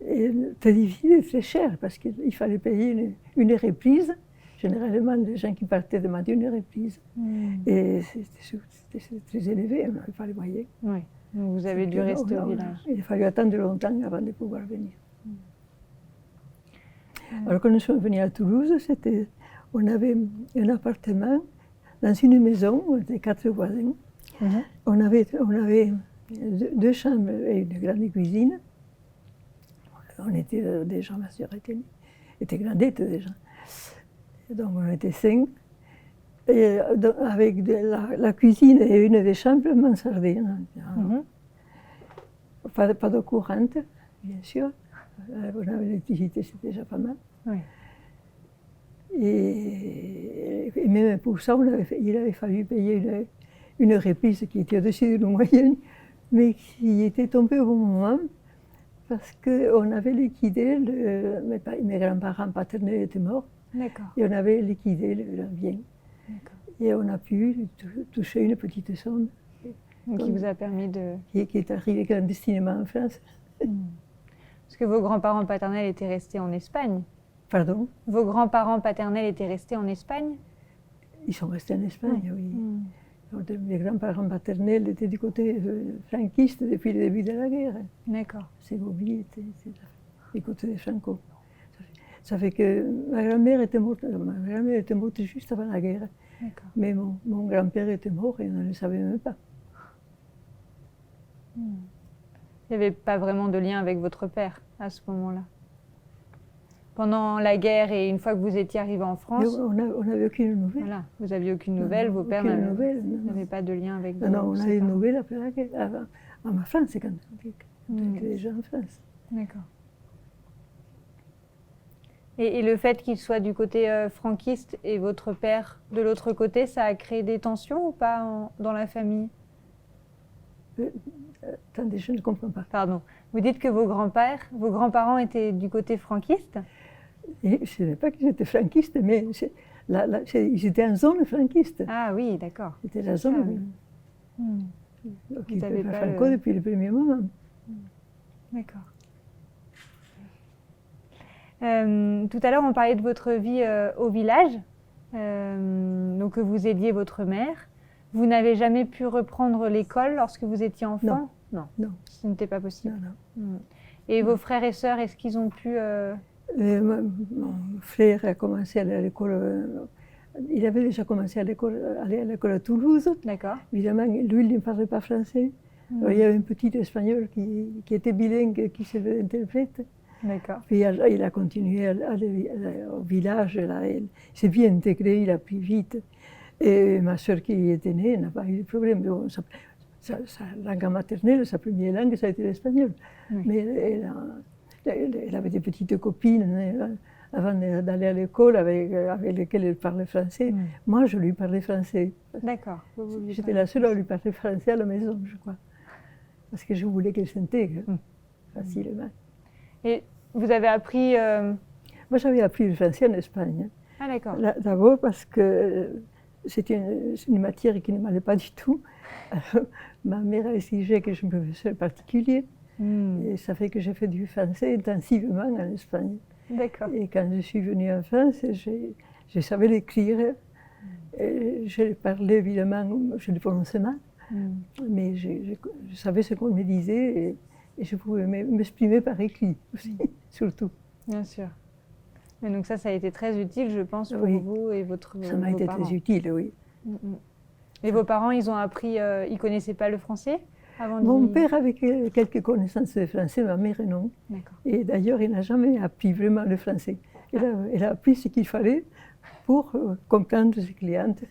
S2: Et très difficile et très cher, parce qu'il fallait payer une reprise. Généralement, les gens qui partaient demandaient une reprise. Et c'était très élevé, on n'avait pas les moyens.
S1: Oui. Donc vous avez dû rester au village.
S2: Il a fallu attendre longtemps avant de pouvoir venir. Alors quand nous sommes venus à Toulouse, on avait un appartement dans une maison, on était 4 voisins. On avait 2 chambres et une grande cuisine. On était déjà, ma soeur était grandette déjà. Et donc on était 5. Et avec la cuisine et une des chambres mansardée. Pas d'eau courante, bien sûr. On avait l'électricité, c'était déjà pas mal.
S1: Oui.
S2: Et même pour ça, il avait fallu payer une reprise qui était au-dessus de nos moyens, mais qui était tombée au bon moment, parce qu'on avait liquidé, mes grands-parents paternels étaient morts, et on avait liquidé leur bien. Et on a pu toucher une petite somme.
S1: Donc, qui vous a permis de...
S2: Qui est arrivée clandestinement en France.
S1: Parce que vos grands-parents paternels étaient restés en Espagne.
S2: Pardon?
S1: Vos grands-parents paternels étaient restés en Espagne?
S2: Ils sont restés en Espagne, oui. Donc, mes grands-parents paternels étaient du côté franquiste depuis le début de la guerre.
S1: D'accord.
S2: Ségovie était du côté des Franco. Ça fait que ma grand-mère était morte juste avant la guerre. Mais mon grand-père était mort et on ne le savait même pas.
S1: Il n'y avait pas vraiment de lien avec votre père à ce moment-là? Pendant la guerre et une fois que vous étiez arrivé en France?
S2: On n'avait aucune nouvelle.
S1: Voilà, vous n'aviez aucune nouvelle, vos pères n'avaient pas de lien avec vous?
S2: Non, on a eu une nouvelle après la guerre, en France, quand on était déjà en France.
S1: D'accord. Et le fait qu'il soit du côté franquiste et votre père de l'autre côté, ça a créé des tensions ou pas dans la famille?
S2: Attendez, je ne comprends pas.
S1: Pardon. Vous dites que vos grands-parents étaient du côté franquiste?
S2: Et je ne sais pas qu'ils étaient franquistes, mais ils étaient en zone franquiste.
S1: Ah oui, d'accord.
S2: C'était la zone occupée par Franco depuis le premier moment.
S1: D'accord. Tout à l'heure, on parlait de votre vie au village, donc que vous aidiez votre mère. Vous n'avez jamais pu reprendre l'école lorsque vous étiez enfant?
S2: Non.
S1: Ce n'était pas possible.
S2: Non.
S1: Et vos frères et sœurs, est-ce qu'ils ont pu...
S2: Mon frère a commencé à aller à l'école. Il avait déjà commencé à aller à l'école à Toulouse.
S1: D'accord.
S2: Évidemment, lui, il ne parlait pas français. Alors, il y avait un petit espagnol qui était bilingue, qui se faisait interprète.
S1: D'accord.
S2: Puis il a continué à aller au village. Il s'est bien intégré, il a pris vite. Et ma soeur qui était née n'a pas eu de problème. Sa langue maternelle, sa première langue, ça a été l'espagnol. Mais elle avait des petites copines avant d'aller à l'école avec lesquelles elle parlait français. Moi, je lui parlais français.
S1: D'accord.
S2: J'étais la seule à lui parler français à la maison, je crois. Parce que je voulais qu'elle s'intègre facilement.
S1: Et vous avez appris...
S2: Moi, j'avais appris le français en Espagne.
S1: Ah, d'accord.
S2: D'abord parce que c'était une matière qui ne m'allait pas du tout. Alors, ma mère a exigé que je me fasse un particulier. Et ça fait que j'ai fait du français intensivement en Espagne.
S1: D'accord.
S2: Et quand je suis venue en France, je savais l'écrire. Je le parlais évidemment, je le prononçais mal. Mais je savais ce qu'on me disait et je pouvais m'exprimer par écrit aussi, surtout.
S1: Bien sûr. Et donc ça a été très utile, je pense, pour vous et vos parents.
S2: Ça m'a été très utile, oui.
S1: Et vos parents, ils ont appris, ils ne connaissaient pas le français avant?
S2: Mon père avait quelques connaissances de français, ma mère non. Et d'ailleurs, il n'a jamais appris vraiment le français. Elle a appris ce qu'il fallait pour comprendre ses clientes,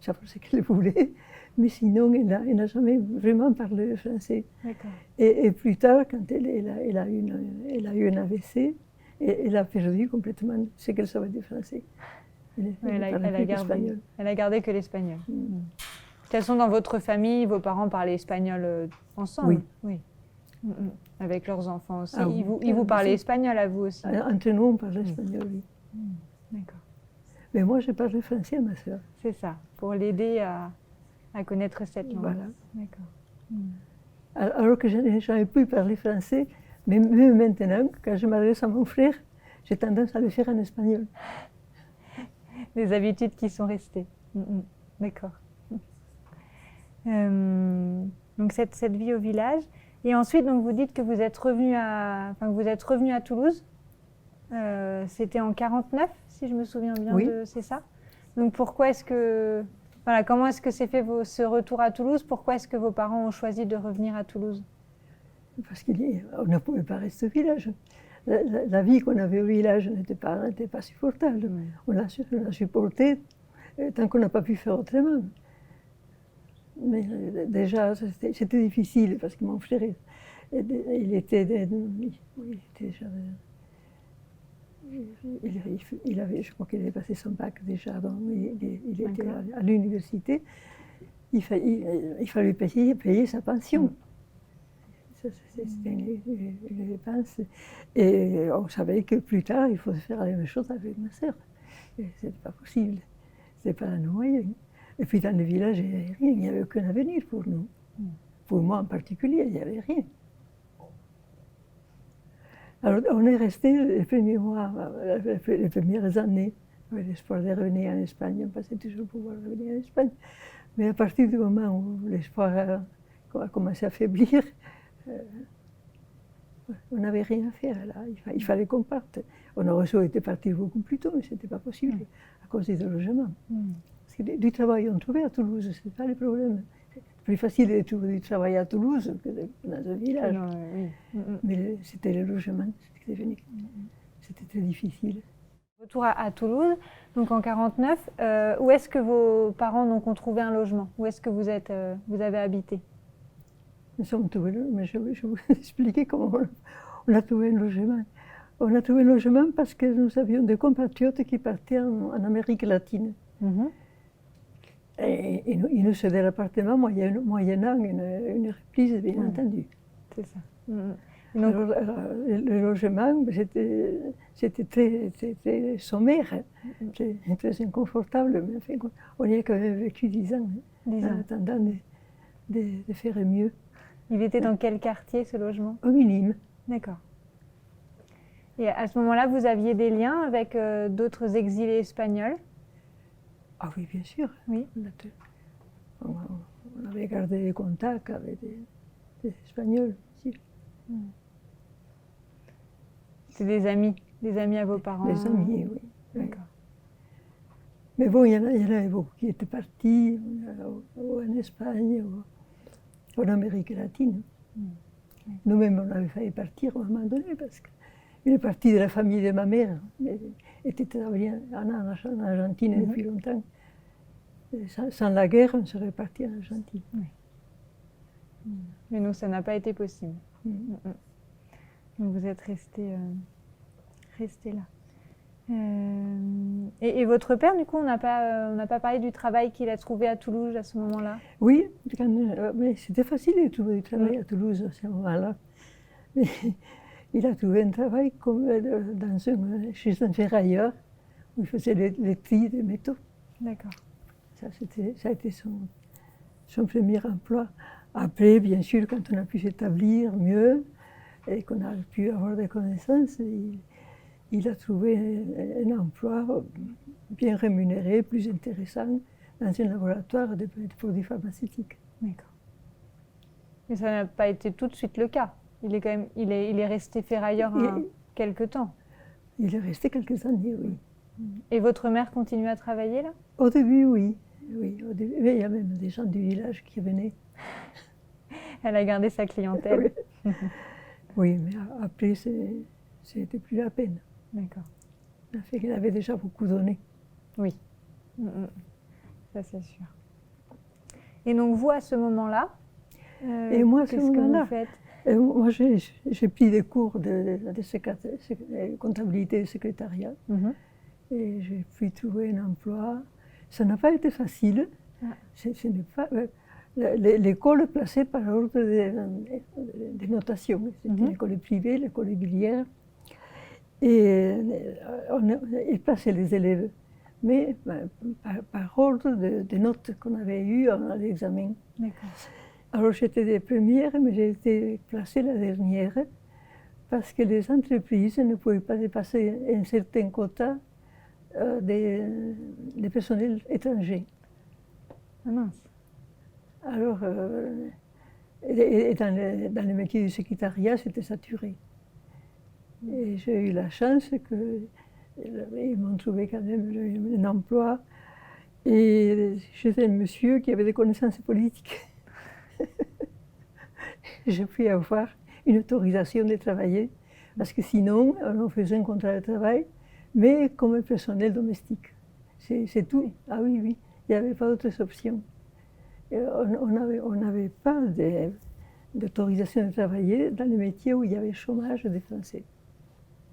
S2: savoir ce qu'elle voulait. Mais sinon, elle n'a jamais vraiment parlé le français. Et plus tard, quand elle a eu un AVC, elle a perdu complètement ce qu'elle savait du français.
S1: Elle a gardé que l'espagnol. De toute façon, dans votre famille, vos parents parlaient espagnol ensemble? Oui. Avec leurs enfants aussi. Ils vous parlaient espagnol à vous aussi?
S2: Entre nous, on parlait espagnol, oui.
S1: D'accord.
S2: Mais moi, je parle français, ma sœur.
S1: C'est ça, pour l'aider à connaître cette langue.
S2: Voilà.
S1: D'accord.
S2: Alors que je n'ai jamais pu parler français, mais même maintenant, quand je m'adresse à mon frère, j'ai tendance à le faire en espagnol.
S1: Des habitudes qui sont restées. D'accord. Donc cette vie au village. Et ensuite, donc, vous dites que vous êtes revenu à Toulouse. C'était en 49, si je me souviens bien,
S2: oui.
S1: C'est ça? Donc pourquoi est-ce que... Voilà, comment est-ce que s'est fait ce retour à Toulouse? Pourquoi est-ce que vos parents ont choisi de revenir à Toulouse?
S2: Parce qu'on ne pouvait pas rester au village. La vie qu'on avait au village n'était pas supportable. On l'a supporté tant qu'on n'a pas pu faire autrement. Mais déjà, c'était difficile parce que mon frère, il était déjà... je crois qu'il avait passé son bac déjà, donc il était à l'université. Il fallait payer sa pension. C'était une dépense. Et on savait que plus tard, il faudrait faire la même chose avec ma sœur. Ce n'était pas possible. Ce n'était pas nos moyens. Et puis dans le village, il n'y avait rien, il n'y avait aucun avenir pour nous. Pour moi en particulier, il n'y avait rien. Alors on est resté les premiers mois, les premières années, avec l'espoir de revenir en Espagne. On pensait toujours pouvoir revenir en Espagne. Mais à partir du moment où l'espoir a commencé à faiblir, on n'avait rien à faire là. Il fallait qu'on parte. On aurait souhaité partir beaucoup plus tôt, mais ce n'était pas possible à cause des logements. Parce que du travail, on trouvait à Toulouse, c'est pas le problème. C'est plus facile de trouver du travail à Toulouse que dans un village. Mais c'était le logement, c'était très difficile.
S1: Retour à Toulouse, donc en 49, où est-ce que vos parents ont trouvé un logement? Où est-ce que vous avez habité?
S2: Nous sommes trouvés, mais je vais vous expliquer comment on a trouvé un logement. On a trouvé un logement parce que nous avions des compatriotes qui partaient en Amérique latine. Et ils nous cédaient l'appartement moyennant une reprise, bien entendu.
S1: C'est ça.
S2: Donc, alors, le logement, c'était très sommaire, très inconfortable, mais enfin, on y a quand même vécu 10 ans, en attendant de faire mieux.
S1: Il était dans quel quartier, ce logement?
S2: Au Minime. D'accord.
S1: Et à ce moment-là, vous aviez des liens avec d'autres exilés espagnols?
S2: Ah oui, bien sûr.
S1: Oui.
S2: On avait gardé des contacts avec des Espagnols aussi.
S1: C'est des amis à vos parents?
S2: Des amis, oui.
S1: D'accord.
S2: Mais bon, il y en avait beaucoup qui étaient partis, ou en Espagne, ou en Amérique latine. Nous-mêmes, on avait failli partir à un moment donné, parce qu'une partie de la famille de ma mère était travaillée en Argentine depuis longtemps. Sans la guerre, on serait parti en Argentine.
S1: Mais nous, ça n'a pas été possible. Donc vous êtes resté là. Et votre père, du coup, on n'a pas parlé du travail qu'il a trouvé à Toulouse à ce moment-là?
S2: Oui, mais c'était facile de trouver du travail à Toulouse à ce moment-là. Il a trouvé un travail chez un ferrailleur, où il faisait les tris de métaux.
S1: D'accord.
S2: Ça a été son premier emploi. Après, bien sûr, quand on a pu s'établir mieux et qu'on a pu avoir des connaissances, il a trouvé un emploi bien rémunéré, plus intéressant, dans un laboratoire de produits pharmaceutiques.
S1: D'accord. Mais ça n'a pas été tout de suite le cas. Il est resté ferrailleur quelque temps.
S2: Il est resté quelques années, oui.
S1: Et votre mère continue à travailler là?
S2: Au début, oui. Au début, mais il y a même des gens du village qui venaient.
S1: Elle a gardé sa clientèle.
S2: Oui, mais après, c'était plus la peine.
S1: D'accord.
S2: Ça fait qu'elle avait déjà beaucoup donné.
S1: Oui, ça c'est sûr. Et donc vous, à ce moment-là,
S2: et moi, à ce
S1: qu'est-ce que vous faites?
S2: Moi, j'ai pris des cours de comptabilité et secrétariat. et j'ai pu trouver un emploi. Ça n'a pas été facile.
S1: Ah.
S2: Ce n'est pas, l'école est placée par ordre de notation. C'était l'école privée, l'école régulière. Et ils plaçaient les élèves, mais par ordre des notes qu'on avait eues à l'examen. Alors j'étais des premières, mais j'ai été placée la dernière, parce que les entreprises ne pouvaient pas dépasser un certain quota des personnels étrangers.
S1: Ah mince.
S2: Alors, et dans le métier du secrétariat, c'était saturé. Et j'ai eu la chance qu'ils m'ont trouvé quand même un emploi. Et j'étais un monsieur qui avait des connaissances politiques. J'ai pu avoir une autorisation de travailler, parce que sinon, on faisait un contrat de travail, mais comme personnel domestique. C'est tout. Ah oui, oui, il n'y avait pas d'autres options. On n'avait pas d'autorisation de travailler dans les métiers où il y avait chômage des Français.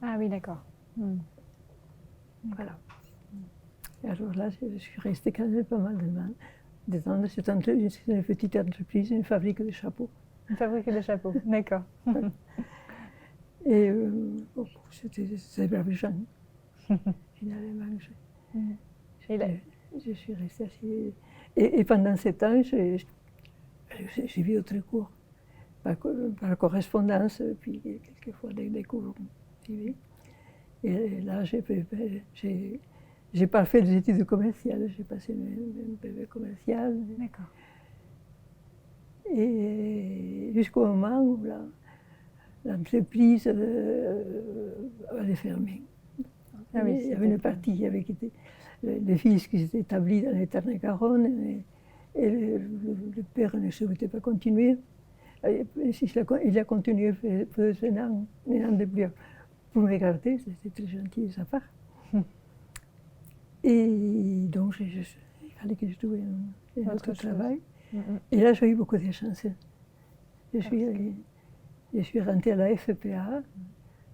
S1: Ah oui, d'accord.
S2: Voilà. Et alors là, je suis restée quand même pas mal de temps. C'est une petite entreprise, une fabrique de chapeaux.
S1: Une fabrique de chapeaux, d'accord.
S2: Et c'était brave gens. Finalement, je suis restée assise. Et pendant ce temps, j'ai vu d'autres cours, par correspondance, puis quelquefois des cours privés. Et là, j'ai pas fait des études commerciales, j'ai passé un brevet commercial.
S1: D'accord.
S2: Et jusqu'au moment où l'entreprise allait fermer.
S1: Ah oui,
S2: il y avait une partie qui avait quitté. Le fils qui s'était établi dans les Tarn-et-Garonne, et le père ne souhaitait pas continuer. Il a continué peu un an de plus pour me garder, c'était très gentil de sa part. Et donc, il fallait que je trouve un autre travail. Et là, j'ai eu beaucoup de chance. Je suis rentrée à la FPA,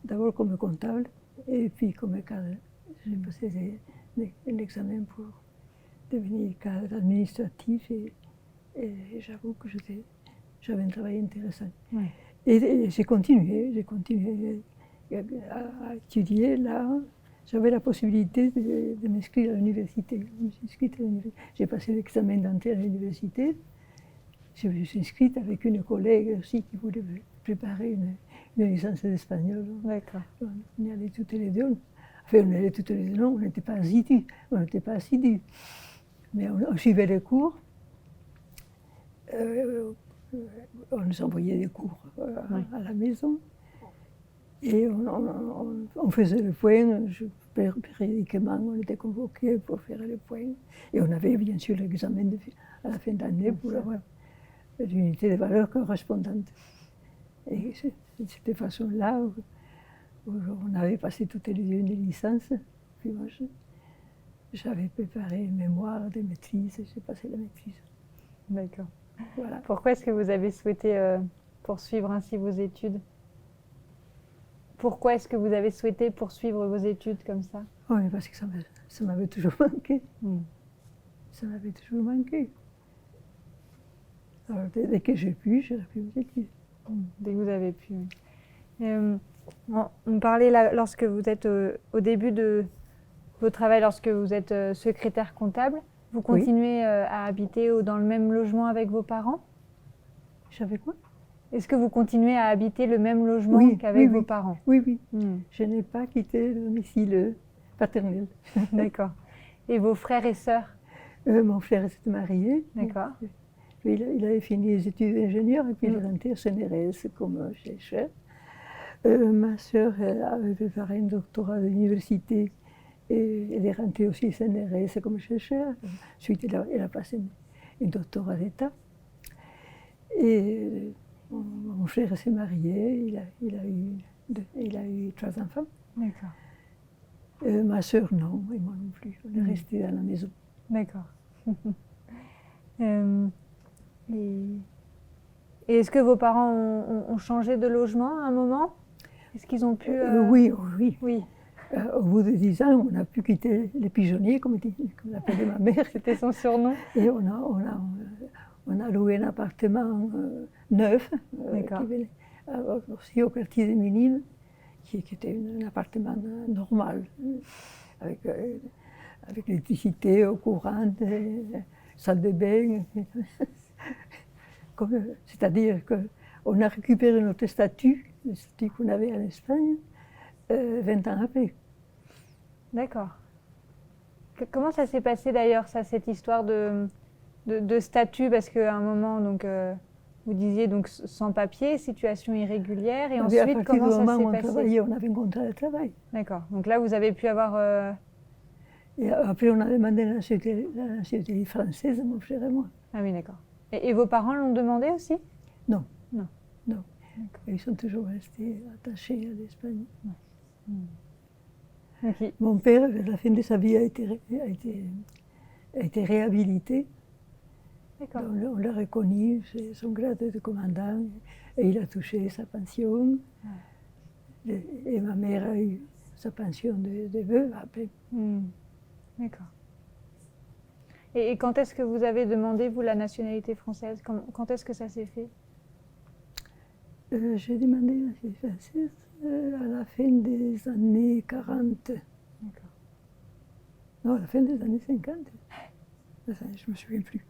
S2: d'abord comme comptable, et puis comme cadre. J'ai passé un examen pour devenir cadre administratif, et j'avoue que j'avais un travail intéressant.
S1: Oui.
S2: Et j'ai continué à étudier là. J'avais la possibilité de m'inscrire à l'université. J'ai passé l'examen d'entrée à l'université. Je me suis inscrite avec une collègue aussi qui voulait préparer une licence d'espagnol.
S1: D'accord.
S2: On y allait toutes les deux. Enfin, on y allait toutes les deux, non, on n'était pas assidus. Mais on suivait les cours. On nous envoyait des cours à la maison. Et on faisait le point. Périodiquement, on était convoqués pour faire le point. Et on avait bien sûr l'examen à la fin d'année pour avoir l'unité de valeur correspondante. Et c'est de cette façon-là où on avait passé toutes les une licence. Puis moi, j'avais préparé un mémoire de maîtrise et j'ai passé la maîtrise.
S1: D'accord.
S2: Voilà.
S1: Pourquoi est-ce que vous avez souhaité poursuivre ainsi vos études? Pourquoi est-ce que vous avez souhaité poursuivre vos études comme ça?
S2: Oui, parce que ça m'avait toujours manqué. Ça m'avait toujours manqué. Alors, dès que j'ai pu, j'ai repris mes études.
S1: Dès que vous avez pu, oui. On parlait là, lorsque vous êtes au début de votre travail, lorsque vous êtes secrétaire comptable, vous continuez à habiter dans le même logement avec vos parents?
S2: J'avais quoi?
S1: Est-ce que vous continuez à habiter le même logement qu'avec vos parents?
S2: Oui, oui. Je n'ai pas quitté le domicile paternel.
S1: D'accord. Et vos frères et sœurs?
S2: Mon frère s'était marié.
S1: D'accord.
S2: Il avait fini les études d'ingénieur et puis il est rentré au CNRS comme chercheur. Ma sœur avait préparé un doctorat à l'université et elle est rentrée aussi au CNRS comme chercheur. Ensuite, elle a passé un doctorat d'État. Et mon frère s'est marié, il a eu 3 enfants.
S1: D'accord.
S2: Ma sœur, non, et moi non plus. On est restés dans la maison.
S1: D'accord. Et est-ce que vos parents ont changé de logement à un moment? Est-ce qu'ils ont pu...
S2: Oui.
S1: Oui.
S2: Au bout de 10 ans, on a pu quitter les pigeonniers, comme l'appelait ma mère.
S1: C'était son surnom.
S2: Et on a loué un appartement neuf,
S1: D'accord.
S2: aussi au quartier des Minimes, qui était un appartement normal, avec l'électricité, eau courante, salle de bain. C'est-à-dire qu'on a récupéré notre statut, le statut qu'on avait en Espagne, 20 ans après.
S1: D'accord. Comment ça s'est passé d'ailleurs, ça, cette histoire de statut? Parce qu'à un moment, donc, vous disiez donc sans papier, situation irrégulière, et
S2: À
S1: ensuite,
S2: partir
S1: comment
S2: du
S1: ça
S2: moment
S1: s'est
S2: où on
S1: passé?
S2: travaillait, on avait un contrat de travail.
S1: D'accord. Donc là, vous avez pu avoir...
S2: Et après, on a demandé la nationalité française, mon frère et moi.
S1: Ah oui, d'accord. Et vos parents l'ont demandé aussi?
S2: Non.
S1: Non.
S2: Non.
S1: D'accord.
S2: Ils sont toujours restés attachés à l'Espagne.
S1: Ok.
S2: Mon père, vers la fin de sa vie, a été réhabilité.
S1: D'accord.
S2: On l'a reconnu, c'est son grade de commandant, et il a touché sa pension. Et ma mère a eu sa pension de veuve après.
S1: D'accord. Et quand est-ce que vous avez demandé, vous, la nationalité française? Quand est-ce que ça s'est fait?
S2: J'ai demandé la nationalité française à la fin des années 40.
S1: D'accord.
S2: Non, à la fin des années 50. Je ne me souviens plus.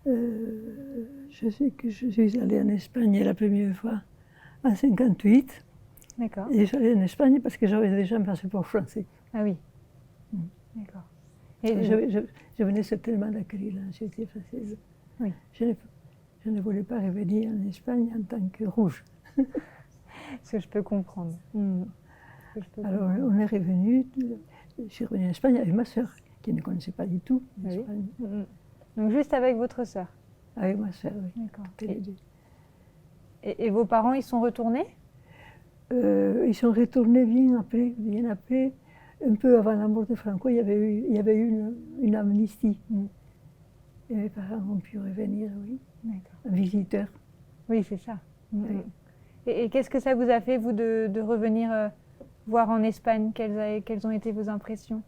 S2: Je sais que je suis allée en Espagne la première fois en 58.
S1: D'accord.
S2: Et je suis allée en Espagne parce que j'avais déjà un passeport français.
S1: Ah oui. D'accord. Et
S2: Je venais certainement d'acquérir la nationalité française.
S1: Oui.
S2: Je ne voulais pas revenir en Espagne en tant que rouge.
S1: ce que je peux comprendre.
S2: Alors on est revenu, je suis revenue en Espagne avec ma sœur, qui ne connaissait pas du tout l'Espagne.
S1: Donc juste avec votre sœur?
S2: Avec ma sœur, oui.
S1: D'accord.
S2: Les deux.
S1: Et vos parents, ils sont retournés?
S2: Ils sont retournés bien après, un peu avant la mort de Franco, il y avait eu une amnistie. Et mes parents ont pu revenir, oui.
S1: D'accord.
S2: Un visiteur.
S1: Oui, c'est ça.
S2: Oui.
S1: Et qu'est-ce que ça vous a fait, vous, de revenir voir en Espagne? Quelles ont été vos impressions?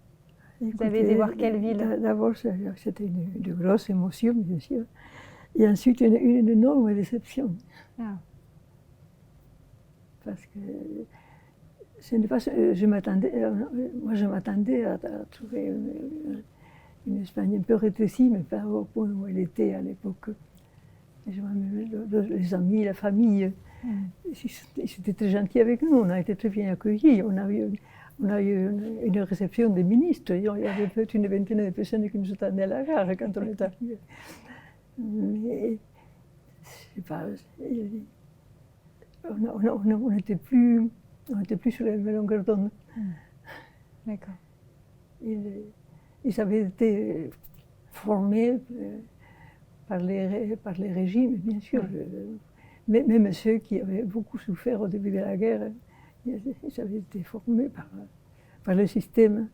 S1: Vous avez été voir quelle ville?
S2: D'abord, c'était une grosse émotion, bien sûr. Et ensuite, une énorme déception.
S1: Ah.
S2: Parce que je m'attendais à trouver une Espagne un peu rétrécie, mais pas au point où elle était à l'époque. Les amis, la famille, ils étaient très gentils avec nous, on a été très bien accueillis. On a eu une réception des ministres, il y avait peut-être une vingtaine de personnes qui nous attendaient à la gare quand on est arrivé. Mais, je sais pas, on n'était plus sur la même longueur d'onde.
S1: D'accord.
S2: Ils avaient été formés par les régimes, bien sûr. Mais même ceux qui avaient beaucoup souffert au début de la guerre, ils avaient été formés par le système.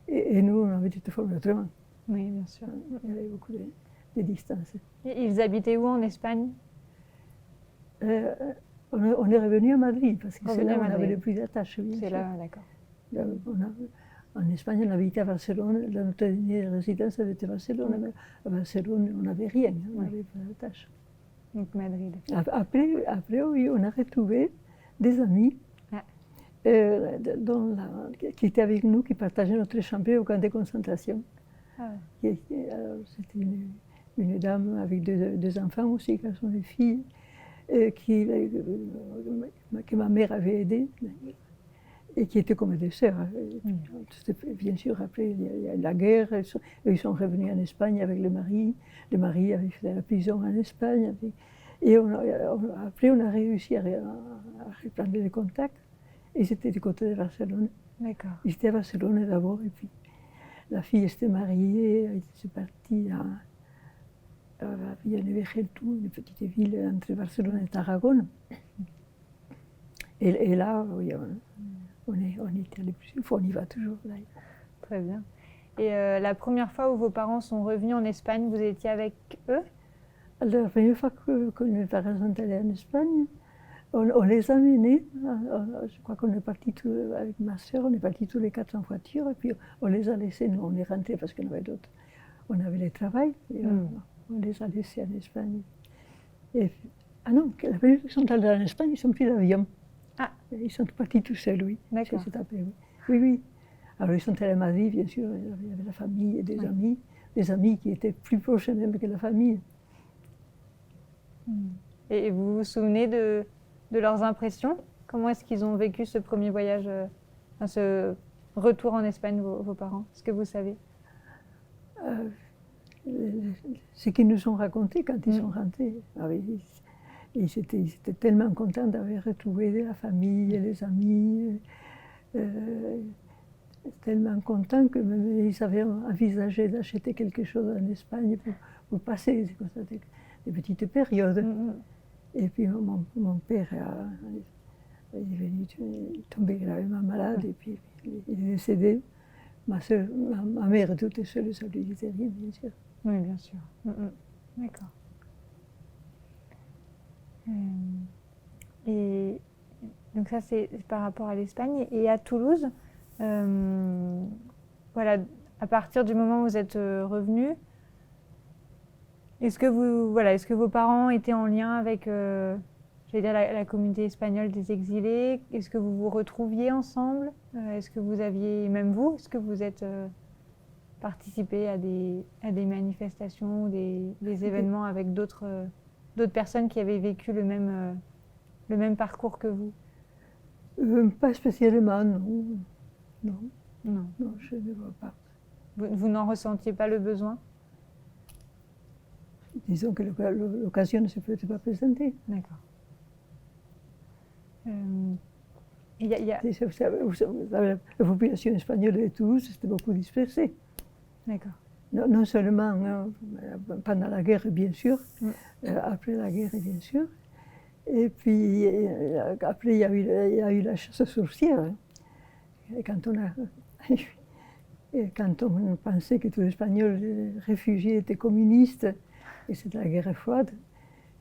S2: Et nous, on avait été formés autrement.
S1: Oui, bien sûr.
S2: Il y avait beaucoup de distance.
S1: Et ils habitaient où en Espagne?
S2: On est revenu à Madrid, parce que c'est là où on
S1: Madrid.
S2: avait le plus d'attaches.
S1: C'est là, d'accord.
S2: En Espagne, on habitait à Barcelone, notre dernière résidence avait été à Barcelone. À Barcelone, on n'avait rien, on n'avait pas d'attache.
S1: Donc Madrid.
S2: Après, oui, on a retrouvé des amis qui étaient avec nous, qui partageaient notre chambre au camp de concentration. C'était une dame avec deux enfants aussi, garçons et filles, que ma mère avait aidée, et qui étaient comme des sœurs. Bien sûr, après, il y a la guerre, ils sont revenus en Espagne avec le mari. Le mari avait fait la prison en Espagne. Et après, on a réussi à reprendre les contacts. Et c'était du côté de Barcelone.
S1: D'accord.
S2: Ils étaient à Barcelone d'abord, et puis la fille s'était mariée, elle était partie à Villanueva-Geltrú, une petite ville entre Barcelone et Tarragone. Et là, oui, on était allé plusieurs fois, on y va toujours. Là.
S1: Très bien. Et la première fois où vos parents sont revenus en Espagne, vous étiez avec eux?
S2: La première fois que mes parents sont allés en Espagne, On les a menés, je crois qu'on est parti avec ma soeur, on est partis tous les 4 en voiture, et puis on les a laissés, nous on est rentrés parce qu'on avait d'autres, on avait le travail, et on les a laissés en Espagne. Et, ah non, la première fois qu'ils sont allés en Espagne, ils ont pris l'avion.
S1: Ah.
S2: Ils sont partis tout seuls, oui.
S1: D'accord.
S2: C'est après, oui. Oui, oui. Alors ils sont allés à Madrid, bien sûr, il y avait la famille et des amis qui étaient plus proches même que la famille.
S1: Et vous vous souvenez de leurs impressions? Comment est-ce qu'ils ont vécu ce premier voyage, ce retour en Espagne, vos parents? Est-ce que vous savez?
S2: Ce qu'ils nous ont raconté quand ils sont rentrés. Ils étaient tellement contents d'avoir retrouvé la famille et les amis. Tellement contents que même ils avaient envisagé d'acheter quelque chose en Espagne pour passer comme ça, des petites périodes. Et puis mon père est tombé gravement malade et puis il est décédé. Ma mère toute seule, ça lui disait rien, bien sûr.
S1: Oui, bien sûr. D'accord. Et donc ça, c'est par rapport à l'Espagne. Et à Toulouse, voilà, à partir du moment où vous êtes revenu, est-ce que vos parents étaient en lien avec, j'allais dire, la communauté espagnole des exilés? Est-ce que vous vous retrouviez ensemble? Est-ce que vous aviez, même vous, est-ce que vous êtes participé à des manifestations ou des événements avec d'autres personnes qui avaient vécu le même parcours que vous?
S2: Pas spécialement, non. Non.
S1: Non.
S2: Non, je ne vois pas.
S1: Vous n'en ressentiez pas le besoin?
S2: Disons que l'occasion ne se peut pas présenter.
S1: D'accord.
S2: Vous savez, la population espagnole de Toulouse était beaucoup dispersée.
S1: D'accord.
S2: Non seulement pendant la guerre, bien sûr, après la guerre, bien sûr, et puis après, il y a eu la chasse aux sorcières. Et quand on pensait que tous les Espagnols réfugiés étaient communistes, et c'était la guerre froide,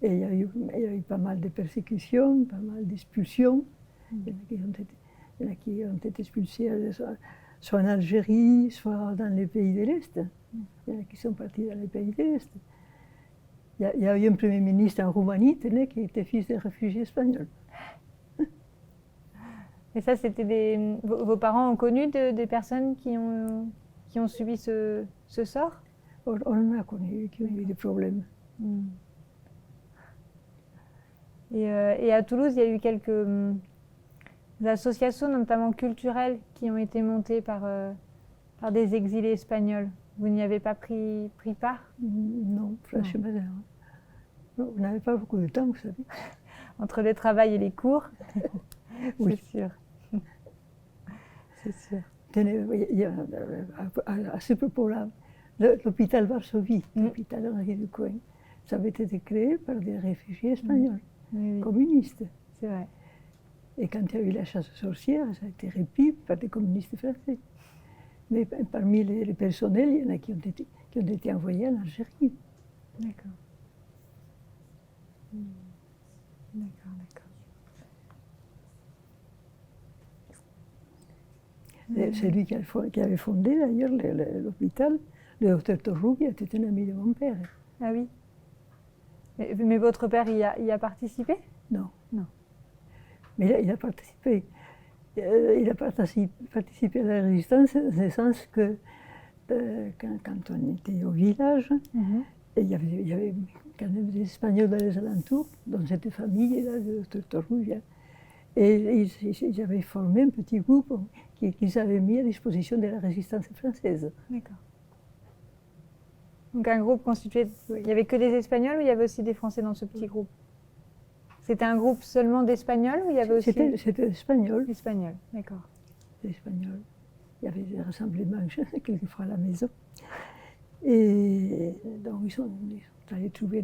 S2: et il y a eu pas mal de persécutions, pas mal d'expulsions. Il y en a qui ont été expulsés soit en Algérie, soit dans les pays de l'Est. Il y en a qui sont partis dans les pays de l'Est. Il y a eu un premier ministre en Roumanie qui était fils de réfugiés espagnols.
S1: Et ça, c'était vos parents ont connu des personnes qui ont subi ce sort?
S2: On en a connu qui ont eu des problèmes.
S1: Et à Toulouse, il y a eu quelques associations, notamment culturelles, qui ont été montées par des exilés espagnols. Vous n'y avez pas pris part?
S2: Non, franchement, non. On n'avait pas beaucoup de temps, vous savez.
S1: Entre le travail et les cours?
S2: Oui.
S1: C'est sûr. C'est sûr.
S2: Tenez, à ce propos-là, l'hôpital Varsovie, l'hôpital Henri du Coin, ça avait été créé par des réfugiés espagnols, communistes.
S1: C'est vrai.
S2: Et quand il y a eu la chasse aux sorcières, ça a été repris par des communistes français. Mais parmi les personnels, il y en a qui ont été envoyés en Algérie.
S1: D'accord. D'accord.
S2: C'est lui qui avait fondé d'ailleurs l'hôpital. Le docteur Torrubia était un ami de mon père.
S1: Ah oui. Mais votre père y a participé?
S2: Non.
S1: Non.
S2: Mais il a participé. Il a participé à la résistance, dans le sens que quand on était au village, il y avait quand même des Espagnols dans les alentours, dans cette famille-là, le docteur Torrubia. Et ils avaient formé un petit groupe qu'ils avaient mis à disposition de la résistance française.
S1: D'accord. Donc un groupe constitué, il n'y avait que des Espagnols ou il y avait aussi des Français dans ce petit groupe? C'était un groupe seulement d'Espagnols ou il y avait aussi...
S2: C'était espagnol.
S1: Espagnol, d'accord.
S2: Espagnol. Il y avait des rassemblements quelquefois à la maison. Et donc ils sont allés trouver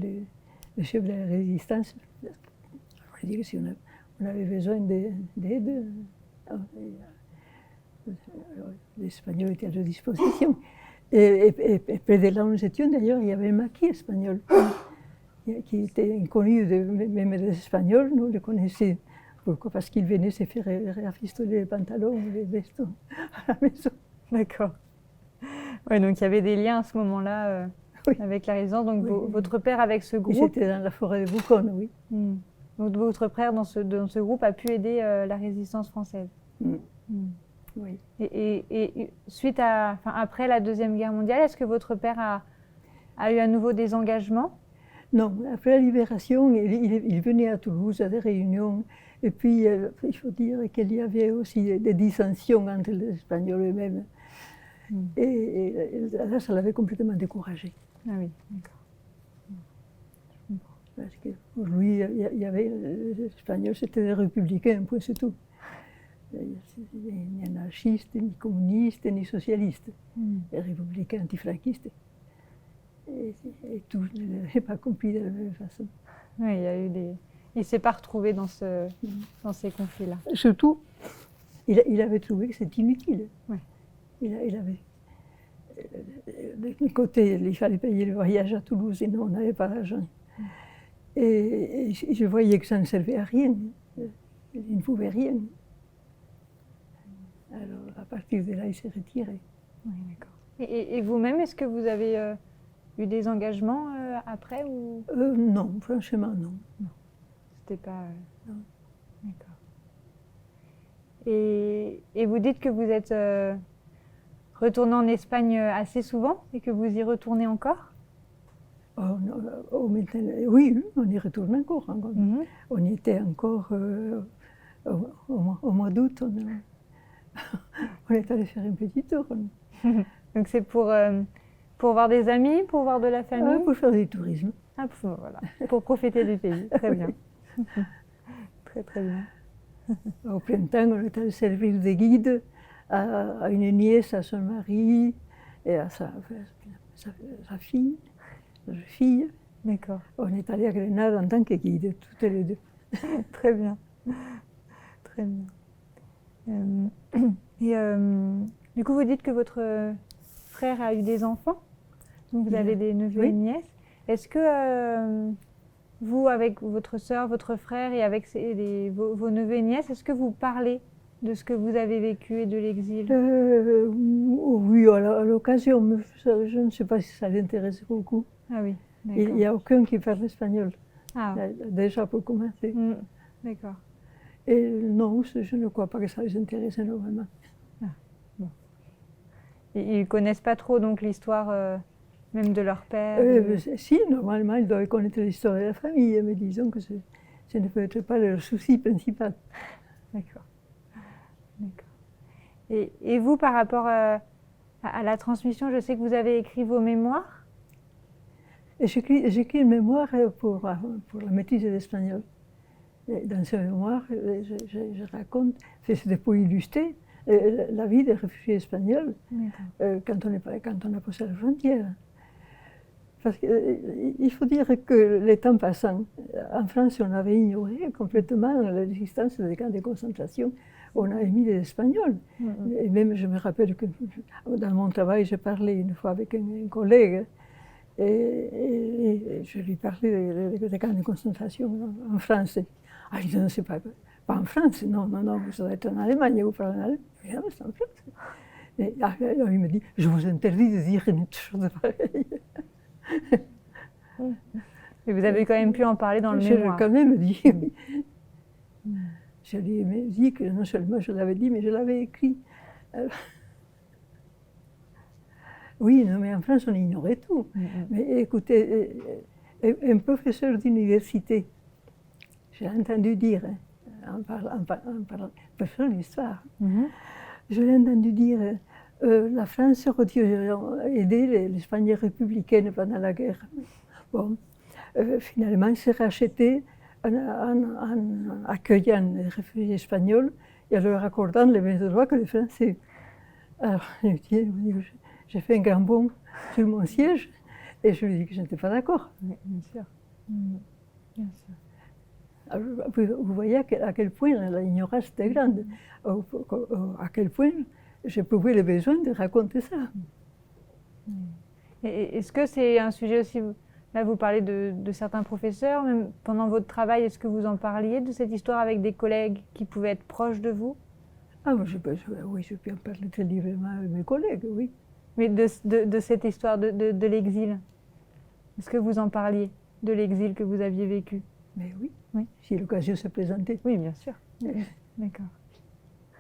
S2: le chef de la résistance. On va dire que si on avait besoin d'aide, les Espagnols étaient à leur disposition. Et près de là où nous étions, d'ailleurs, il y avait un maquis espagnol. qui était inconnu même des Espagnols, nous le connaissions. Pourquoi? Parce qu'il venait se faire rafistoler les pantalons ou les vestons à la maison.
S1: D'accord. Ouais, donc il y avait des liens à ce moment-là
S2: Oui.
S1: avec la résidence. Donc
S2: Oui.
S1: votre père avec ce
S2: Ils
S1: groupe,
S2: étaient dans la forêt de Bouconne, oui.
S1: donc votre frère dans ce groupe a pu aider la résistance française.
S2: Oui.
S1: Et suite après la Deuxième Guerre mondiale, est-ce que votre père a eu à nouveau des engagements?
S2: Non, après la libération, il venait à Toulouse à des réunions. Et puis, il faut dire qu'il y avait aussi des dissensions entre les Espagnols eux-mêmes. Et là, ça l'avait complètement découragé.
S1: Ah oui, d'accord.
S2: Parce que pour lui, il y avait, les Espagnols, c'était des républicains, point c'est tout. Ni anarchistes, ni communistes, ni socialistes. Les républicains antifranquistes. Et tous ne l'avaient pas compris de la même façon.
S1: Oui, il ne s'est pas retrouvé dans ces conflits-là.
S2: Surtout, il avait trouvé que c'était inutile.
S1: Ouais.
S2: Il avait. D'un côté, il fallait payer le voyage à Toulouse et non, on n'avait pas l'argent. Et je voyais que ça ne servait à rien. Il ne pouvait rien. Alors, à partir de là, il s'est retiré.
S1: Oui, d'accord. Et vous-même, est-ce que vous avez eu des engagements après ou...
S2: Non, franchement, non.
S1: C'était pas...
S2: Non.
S1: D'accord. Et vous dites que vous êtes retourné en Espagne assez souvent et que vous y retournez encore?
S2: Oui, on y retourne encore. On y était encore au mois d'août. On est allé faire une petite tour.
S1: Donc c'est pour voir des amis, pour voir de la famille?
S2: Pour faire du tourisme.
S1: Ah, voilà. Pour profiter du pays. Très bien. Très, très bien.
S2: Au printemps, on est allé servir de guide à une nièce, à son mari et à sa fille.
S1: D'accord.
S2: On est allé à Grenade en tant que guide, toutes les deux.
S1: Très bien. Très bien. Du coup, vous dites que votre frère a eu des enfants, donc vous avez des neveux et nièces. Est-ce que vous, avec votre sœur, votre frère et avec vos neveux et nièces, est-ce que vous parlez de ce que vous avez vécu et de l'exil?
S2: Oui, à l'occasion, mais je ne sais pas si ça l'intéresse beaucoup.
S1: Ah oui,
S2: d'accord. Il n'y a aucun qui parle espagnol, déjà pour commencer.
S1: D'accord.
S2: Et non, je ne crois pas que ça les intéresse énormément.
S1: Bon. Ils ne connaissent pas trop donc l'histoire même de leur père?
S2: Si, normalement, ils doivent connaître l'histoire de la famille, mais disons que ce ne peut être pas leur souci principal.
S1: D'accord. Et vous, par rapport à la transmission, je sais que vous avez écrit vos mémoires.
S2: J'écris une mémoire pour la maîtrise d'espagnol. Dans ce mémoire, je raconte, c'était pour illustrer la vie des réfugiés espagnols quand on a passé la frontière. Parce qu'il faut dire que les temps passant, en France, on avait ignoré complètement l'existence des camps de concentration. On a mis les Espagnols. Et même, je me rappelle que dans mon travail, j'ai parlé une fois avec un collègue et je lui parlais des camps de concentration en français. Ah, je ne sais pas en France, non, vous allez être en Allemagne, vous parlez en Allemagne. Non, c'est en France. Et alors, il me dit, je vous interdis de dire une chose pareille.
S1: Et vous avez quand même pu en parler dans le mémoire.
S2: Je l'ai quand même dit. Je lui ai dit que non seulement je l'avais dit, mais je l'avais écrit. Oui, non, mais en France, on ignorait tout. Mais écoutez, un professeur d'université, j'ai entendu dire, en parlant, professeur d'histoire, je l'ai entendu dire, la France aurait dû aider l'Espagne républicaine pendant la guerre. Bon, finalement, il s'est racheté en accueillant les réfugiés espagnols et en leur accordant les mêmes droits que les Français. Alors, j'ai fait un grand bond sur mon siège et je lui ai dit que je n'étais pas d'accord.
S1: Bien sûr. Bien sûr.
S2: Alors, vous voyez à quel point l'ignorance était grande, à quel point j'éprouvais le besoin de raconter ça.
S1: Est-ce que c'est un sujet aussi Là, vous parlez de certains professeurs. Même pendant votre travail, est-ce que vous en parliez de cette histoire avec des collègues qui pouvaient être proches de vous?
S2: Ah, oui, je peux en parler très librement avec mes collègues, oui.
S1: Mais de cette histoire de l'exil, est-ce que vous en parliez de l'exil que vous aviez vécu?
S2: Mais oui,
S1: Oui.
S2: Si l'occasion se présentait.
S1: Oui, bien sûr. D'accord.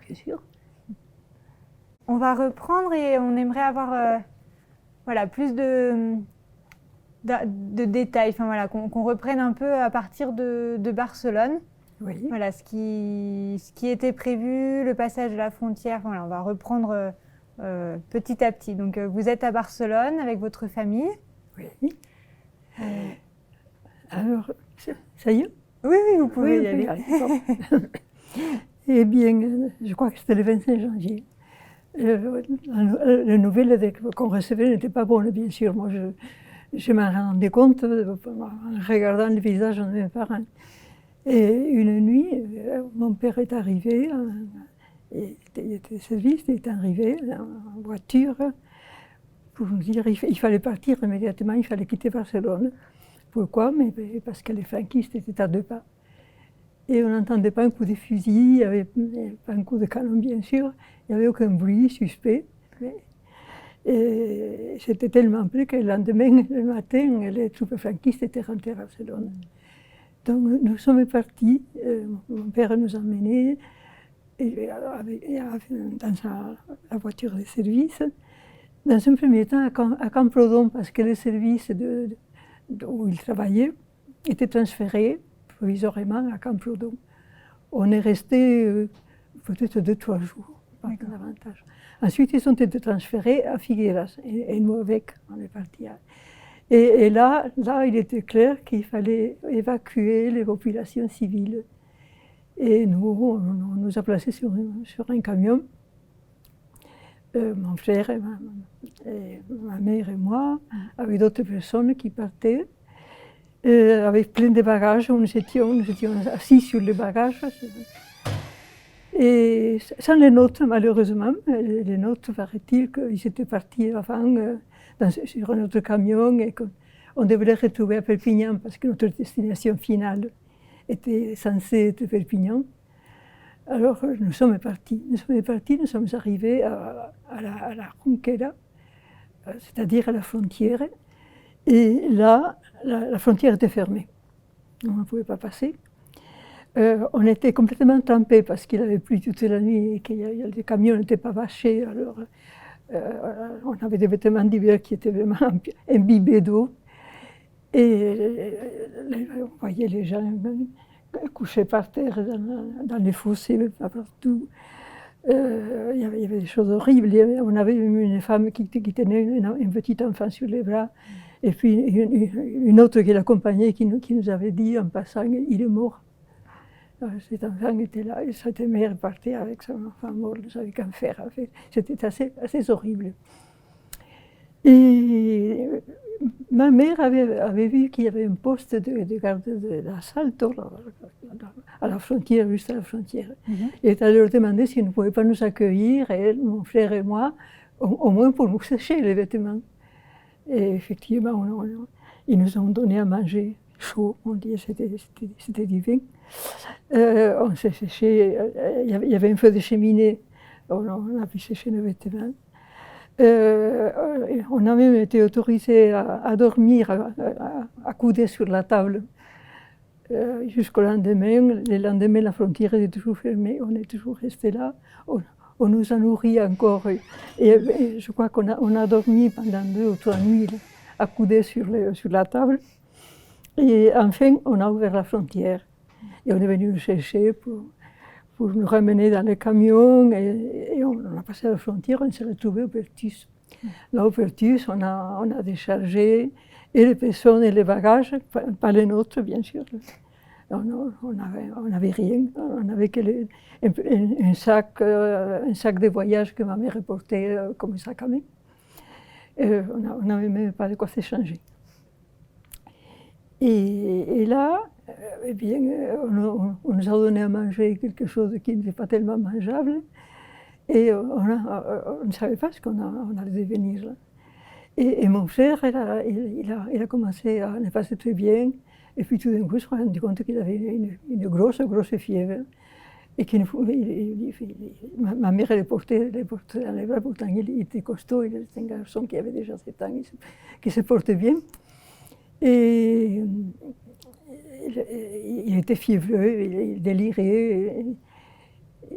S2: Bien sûr.
S1: On va reprendre et on aimerait avoir voilà, plus de détails, enfin, voilà, qu'on reprenne un peu à partir de Barcelone.
S2: Oui.
S1: Voilà, ce qui était prévu, le passage de la frontière. Voilà, on va reprendre petit à petit. Donc, vous êtes à Barcelone avec votre famille.
S2: Oui. Alors, ça y est?
S1: Oui, oui, vous pouvez y aller.
S2: Eh bien, je crois que c'était le 25 janvier. La nouvelle qu'on recevait n'était pas bonne, bien sûr. Moi, je m'en rendais compte en regardant le visage de mes parents. Et une nuit, mon père est arrivé, il était service, il est arrivé en voiture pour nous dire qu'il fallait partir immédiatement, il fallait quitter Barcelone. Pourquoi? Mais parce que les franquistes étaient à 2 pas. Et on n'entendait pas un coup de fusil, il n'y avait pas un coup de canon, bien sûr, il n'y avait aucun bruit suspect. Et c'était tellement près que le lendemain, le matin, les troupes franquistes étaient rentrées à Barcelone. Donc nous sommes partis, mon père nous a emmenés dans la voiture de service. Dans un premier temps à Camprodon, parce que le service où il travaillait était transféré provisoirement à Camprodon. On est resté peut-être 2-3 jours, pas davantage. Ensuite, ils ont été transférés à Figueras, et nous avec, on est partis. Et là, il était clair qu'il fallait évacuer les populations civiles. Et on nous a placés sur un camion, mon frère, ma mère et moi, avec d'autres personnes qui partaient, avec plein de bagages. Nous étions assis sur les bagages. Et sans les nôtres, malheureusement, les nôtres, paraît-il qu'ils étaient partis avant sur un autre camion et qu'on devait les retrouver à Perpignan parce que notre destination finale était censée être Perpignan. Alors nous sommes partis, nous sommes arrivés à la Junquera, c'est-à-dire à la frontière, et là, la frontière était fermée, on ne pouvait pas passer. On était complètement trempés parce qu'il avait plu toute la nuit et que les camions n'étaient pas bâchés, alors on avait des vêtements d'hiver qui étaient vraiment imbibés d'eau. Et on voyait les gens couchés par terre dans les fossés, partout. Il y avait des choses horribles. On avait une femme qui tenait un petit enfant sur les bras, et puis une autre qui l'accompagnait qui nous avait dit en passant, il est mort. Alors, cet enfant était là, et cette mère partait avec son enfant mort, ne savait qu'en faire. C'était assez horrible. Et ma mère avait vu qu'il y avait un poste de garde de l'assalto à la frontière, juste à la frontière. Et elle leur demandé s'ils ne pouvaient pas nous accueillir, elle, mon frère et moi, au moins pour nous sécher les vêtements. Et effectivement, ils nous ont donné à manger chaud, on dit, c'était divin. On s'est séché, il y avait un feu de cheminée, on a pu sécher nos vêtements. On a même été autorisé à dormir accoudés sur la table jusqu'au lendemain. Le lendemain, la frontière était toujours fermée, on est toujours resté là. On nous a nourris encore. Et je crois qu'on a dormi pendant 2 ou 3 nuits accoudés sur la table. Et enfin, on a ouvert la frontière. Et on est venu nous chercher pour nous ramener dans le camion. Et on a passé la frontière, on s'est retrouvé au Pertus. Là, au Pertus, on a déchargé et les personnes et les bagages, pas les nôtres, bien sûr. On n'avait rien, on n'avait que un sac de voyage que ma mère portait comme sac à main. On n'avait même pas de quoi s'échanger. Et là, eh bien, on nous a donné à manger quelque chose qui n'était pas tellement mangeable, et on ne savait pas ce qu'on allait devenir là. Et mon frère, il a commencé à ne pas se très bien. Et puis tout d'un coup, je me suis rendu compte qu'il avait une grosse fièvre. Et ma mère le portait dans les bras, pourtant il était costaud, il était un garçon qui avait déjà 7 ans, qui se portait bien. Et il était fiévreux, il délirait.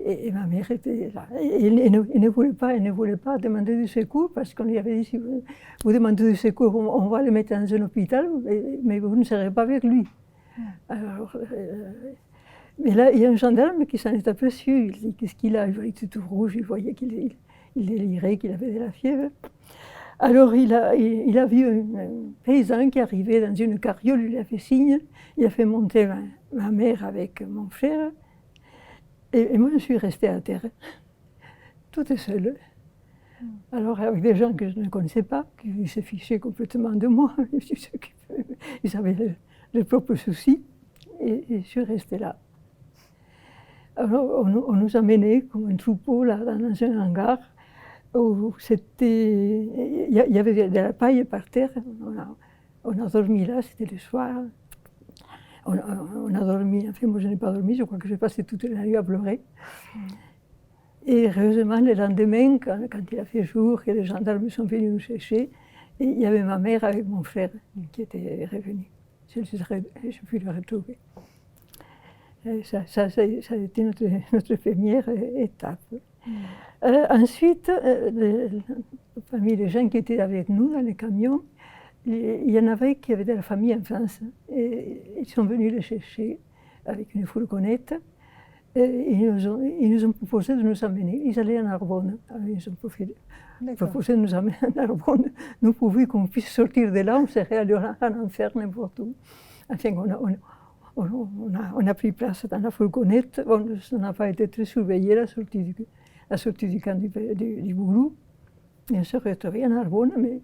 S2: Et ma mère était là. Elle ne voulait pas demander du secours parce qu'on lui avait dit si vous demandez du secours, on va le mettre dans un hôpital, mais vous ne serez pas avec lui. Alors, mais là, il y a un gendarme qui s'en est aperçu. Il dit qu'est-ce qu'il a? Il voyait tout rouge, il voyait qu'il délirait, qu'il avait de la fièvre. Alors il a vu un paysan qui arrivait dans une carriole, il lui a fait signe, il a fait monter ma mère avec mon frère. Et moi, je suis restée à terre, toute seule. Alors, avec des gens que je ne connaissais pas, qui se fichaient complètement de moi, ils avaient leurs propres soucis, et je suis restée là. Alors, on nous a menés comme un troupeau là, dans un hangar, où il y avait de la paille par terre. On a dormi là, c'était le soir. On a dormi, enfin moi je n'ai pas dormi, je crois que j'ai passé toute la nuit à pleurer. Et heureusement, le lendemain, quand il a fait jour, que les gendarmes sont venus nous chercher, et il y avait ma mère avec mon frère qui étaient revenus. Je pu le retrouver. Et ça a été notre première étape. Ensuite, parmi les gens qui étaient avec nous dans les camions, il y en avait qui avaient de la famille en France. Et ils sont venus les chercher avec une fourgonnette. Et ils nous ont proposé de nous emmener. Ils allaient en Narbonne. Ils ont proposé de nous emmener en Narbonne. Nous, pourvu qu'on puisse sortir de là, on serait allé en enfer n'importe où. Enfin, on a pris place dans la fourgonnette. On n'a pas été très surveillés à la sortie du camp du Boulou. Et on s'est retrouvés en Narbonne, mais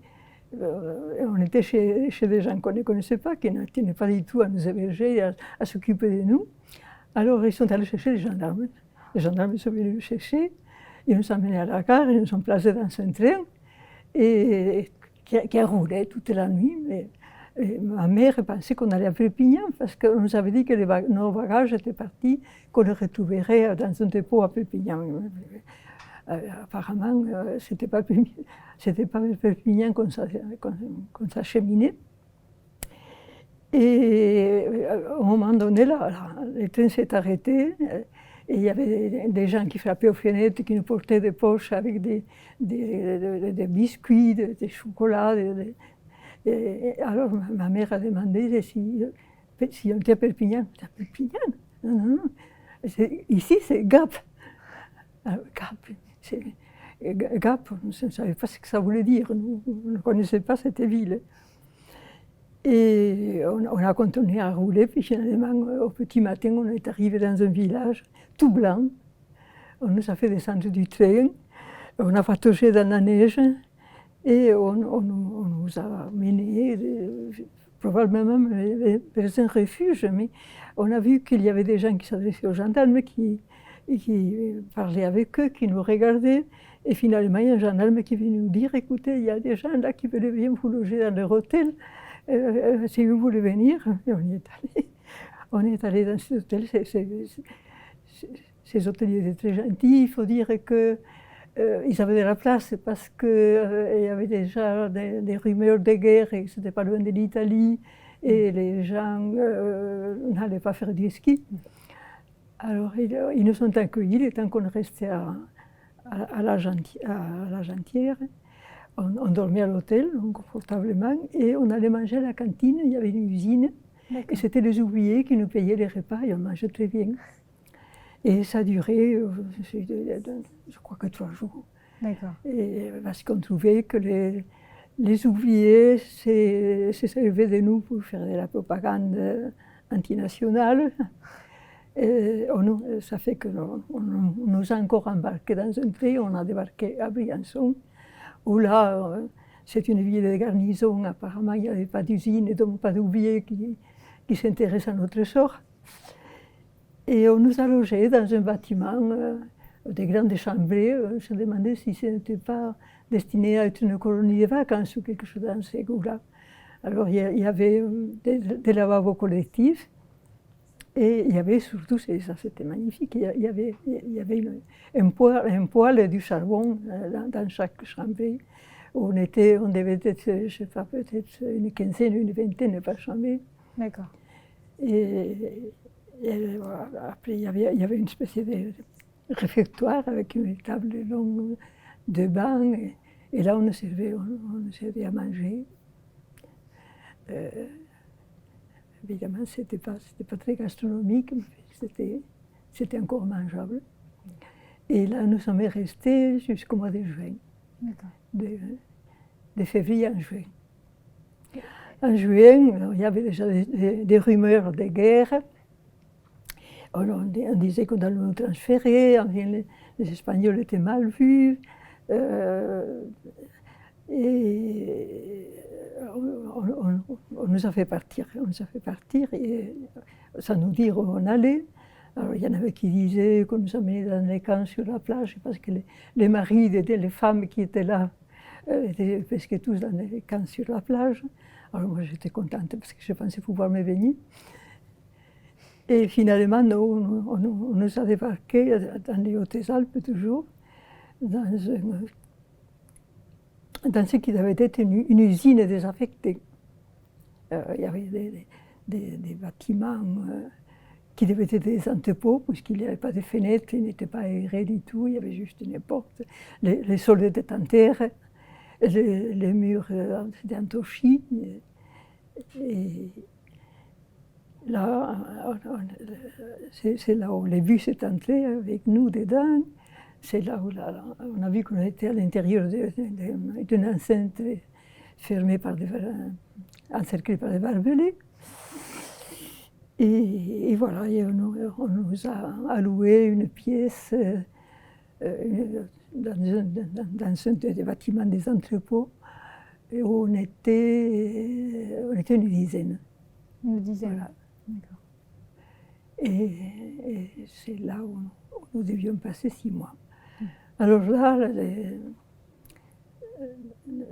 S2: on était chez des gens qu'on ne connaissait pas, qui ne tenaient pas du tout à nous héberger, à s'occuper de nous. Alors ils sont allés chercher les gendarmes. Les gendarmes sont venus nous chercher, ils nous ont emmenés à la gare, ils nous ont placés dans un train qui a roulé toute la nuit. Et ma mère pensait qu'on allait à Perpignan parce qu'on nous avait dit que nos bagages étaient partis, qu'on les retrouverait dans un dépôt à Perpignan. Apparemment, c'était pas Perpignan qu'on s'acheminait. Et au moment donné, le train s'est arrêté. Et il y avait des gens qui frappaient aux fenêtres, qui nous portaient des poches avec des biscuits, des chocolats. Alors ma mère a demandé si on était à Perpignan. À Perpignan? Non. Ici, c'est Gap. Alors, Gap, on ne savait pas ce que ça voulait dire. Nous ne connaissions pas cette ville. Et on a continué à rouler, puis finalement, au petit matin, on est arrivé dans un village tout blanc. On nous a fait descendre du train, on a patauché dans la neige, et on nous a menés probablement vers un refuge. Mais on a vu qu'il y avait des gens qui s'adressaient aux gendarmes, qui parlaient avec eux, qui nous regardaient. Et finalement, il y a un gendarme qui est venu nous dire, écoutez, il y a des gens là qui veulent bien vous loger dans leur hôtel. Si vous voulez venir, et on y est allé. On est allé dans cet hôtel. Ces hôteliers étaient très gentils. Il faut dire qu'ils avaient de la place parce qu'il y avait déjà des rumeurs de guerre et que ce n'était pas loin de l'Italie. Et les gens n'allaient pas faire du ski. Alors ils nous ont accueillis le temps qu'on restait à la Gentière. On dormait à l'hôtel, confortablement, et on allait manger à la cantine. Il y avait une usine, et c'était les ouvriers qui nous payaient les repas, et on mangeait très bien. Et ça durait, je crois que 3 jours. Et parce qu'on trouvait que les ouvriers se servaient de nous pour faire de la propagande antinationale. Et ça fait qu'on nous a encore embarqués dans un train, on a débarqué à Briançon, où là, c'est une ville de garnison, apparemment il n'y avait pas d'usine et donc pas d'ouvriers qui s'intéressent à notre sort. Et on nous a logés dans un bâtiment de grandes chambrées. On se demandait si ce n'était pas destinée à être une colonie de vacances ou quelque chose dans ce goût-là. Alors il y avait des lavabos collectifs et il y avait surtout, ça c'était magnifique, il y avait un poêle et du charbon dans chaque chambre. On devait être, je ne sais pas, peut-être une quinzaine, une vingtaine par chambre.
S1: D'accord.
S2: Et après, il y avait une espèce de réfectoire avec une table longue de banc. Et là, on servait à manger. Évidemment, ce n'était pas très gastronomique, mais c'était encore mangeable. Et là, nous sommes restés jusqu'au mois de juin. De février en juin. En juin, il y avait déjà des rumeurs de guerre. On disait qu'on allait nous transférer, les Espagnols étaient mal vus. Et on nous a fait partir. Et sans nous dire où on allait. Alors, il y en avait qui disaient qu'on nous amenait dans les camps sur la plage parce que les maris les femmes qui étaient là étaient presque tous dans les camps sur la plage. Alors moi j'étais contente parce que je pensais pouvoir me baigner. Et finalement, on nous a débarqués dans les Hautes-Alpes toujours, dans ce qui devait être une usine désaffectée. Il y avait des bâtiments qui devaient être des entrepôts, puisqu'il n'y avait pas de fenêtres, ils n'étaient pas aérés du tout, il y avait juste une porte. Les sols étaient en terre, les murs étaient en torchis. Et là, c'est là où les bus sont entrés avec nous dedans. C'est là où on a vu qu'on était à l'intérieur d'une enceinte fermée encerclée par des barbelés. Et voilà, on nous a alloué une pièce dans un des bâtiments des entrepôts où on était une dizaine.
S1: Une dizaine,
S2: voilà.
S1: D'accord.
S2: Et c'est là où nous devions passer 6 mois. Alors là,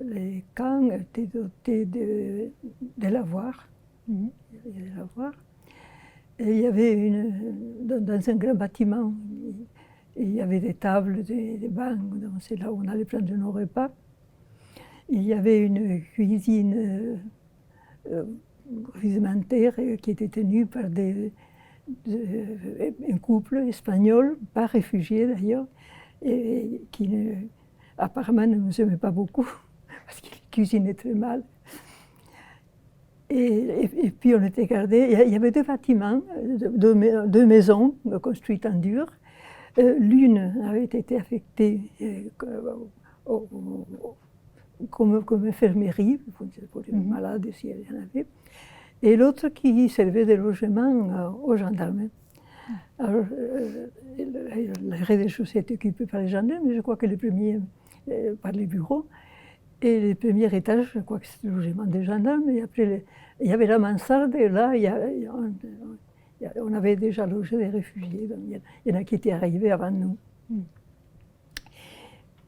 S2: les camps étaient dotés de lavoirs. Et il y avait dans un grand bâtiment, il y avait des tables, des bancs, donc c'est là où on allait prendre nos repas. Il y avait une cuisine rudimentaire qui était tenue par un couple espagnol, pas réfugié d'ailleurs, et qui apparemment ne nous aimait pas beaucoup, parce qu'il cuisinait très mal. Et puis on était gardés, il y avait 2 bâtiments, 2 maisons construites en dur. L'une avait été affectée comme infirmerie, pour les malades s'il y en avait, et l'autre qui servait de logement aux gendarmes. Alors, le rez-de-chaussée était occupé par les gendarmes, mais je crois que les premiers par les bureaux. Et le premier étage, je crois que c'était le logement des gendarmes. Et après, il y avait la mansarde, et là, on avait déjà logé des réfugiés. Donc il y en a qui étaient arrivés avant nous.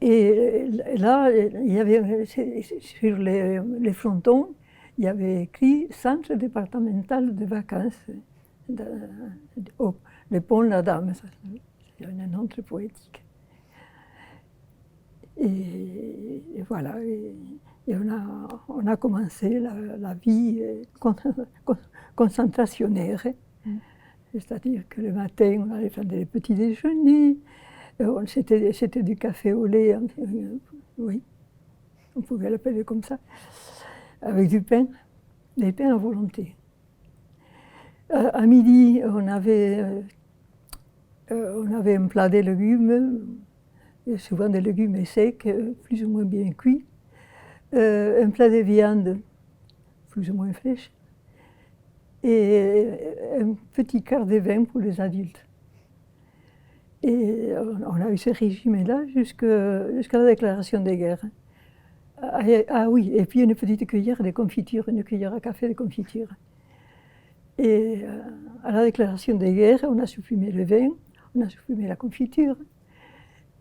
S2: Et là, il y avait, sur les frontons, il y avait écrit « Centre départemental de vacances ». Le pont La Dame, c'est un nom très poétique. Et voilà, et on a commencé la vie concentrationnaire. C'est-à-dire que le matin, on allait faire des petits déjeuners, c'était du café au lait, oui, on pouvait l'appeler comme ça, avec du pain, des pains à volonté. À midi, on avait un plat de légumes, souvent des légumes secs, plus ou moins bien cuits, un plat de viande, plus ou moins fraîche, et un petit quart de vin pour les adultes. Et on a eu ce régime-là jusqu'à la déclaration de guerre. Ah oui, et puis une petite cuillère de confiture, une cuillère à café de confiture. Et à la déclaration de guerre, on a supprimé le vin, on a supprimé la confiture,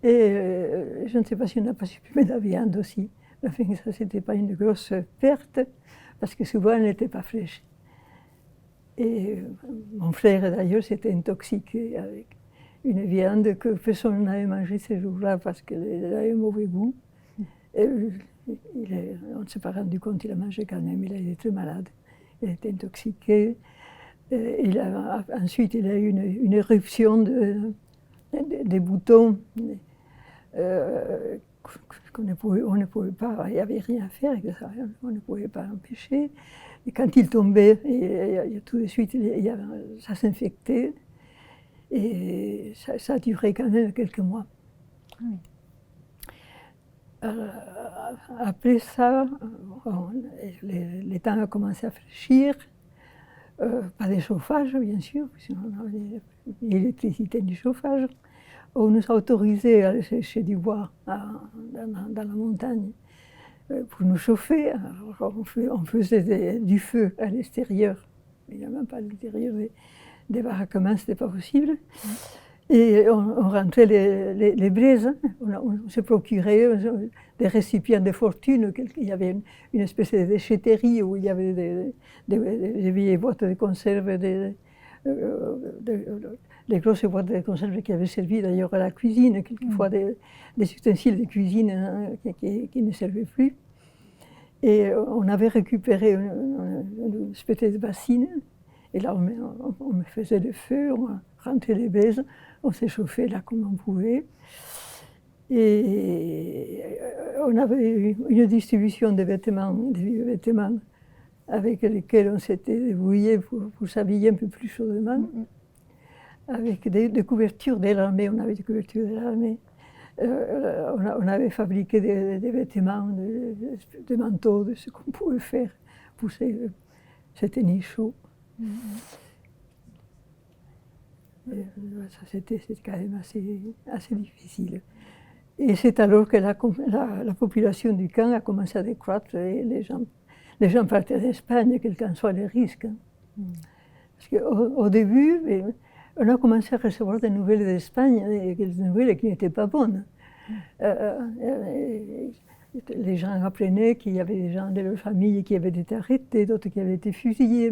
S2: Et je ne sais pas si on n'a pas supprimé la viande aussi. Enfin, ça, c'était pas une grosse perte, parce que souvent, elle n'était pas fraîche. Et mon frère, d'ailleurs, s'était intoxiqué avec une viande que personne n'avait mangée ce jour-là parce qu'elle avait mauvais goût. Et on ne s'est pas rendu compte, il a mangé quand même, il a été très malade. Il était intoxiqué. Ensuite, il a eu une éruption des boutons qu'on on ne pouvait pas, il n'y avait rien à faire avec ça, on ne pouvait pas l'empêcher. Et quand il tombait, tout de suite, ça s'infectait. Et ça a duré quand même quelques mois.
S1: Oui.
S2: Après ça, les temps ont commencé à fraîchir. Pas de chauffage, bien sûr, sinon on avait l'électricité du chauffage. On nous a autorisé à aller chercher du bois dans la montagne pour nous chauffer. Alors on faisait du feu à l'extérieur. Il n'y a même pas à l'intérieur des baraquements, ce n'était pas possible. Et on rentrait les braises, on se procurait des récipients de fortune. Il y avait une espèce de déchetterie où il y avait des vieilles boîtes de conserve, des grosses boîtes de conserve qui avaient servi d'ailleurs à la cuisine, quelquefois des ustensiles de cuisine qui ne servaient plus. Et on avait récupéré une espèce de bassine, et là on me faisait le feu, on rentrait les braises, on s'échauffait là comme on pouvait. Et on avait une distribution de vêtements, de vieux vêtements, avec lesquels on s'était débrouillé pour s'habiller un peu plus chaudement, avec des couvertures de l'armée, on avait des couvertures de l'armée. On avait fabriqué des vêtements, des manteaux, de ce qu'on pouvait faire pour se tenir chaud. Ça, c'était quand même assez difficile. Et c'est alors que la population du camp a commencé à décroître et les gens partaient d'Espagne, quels qu'en soient les risques. Parce qu'au début, on a commencé à recevoir des nouvelles d'Espagne, des nouvelles qui n'étaient pas bonnes. Les gens apprenaient qu'il y avait des gens de leur famille qui avaient été arrêtés, d'autres qui avaient été fusillés,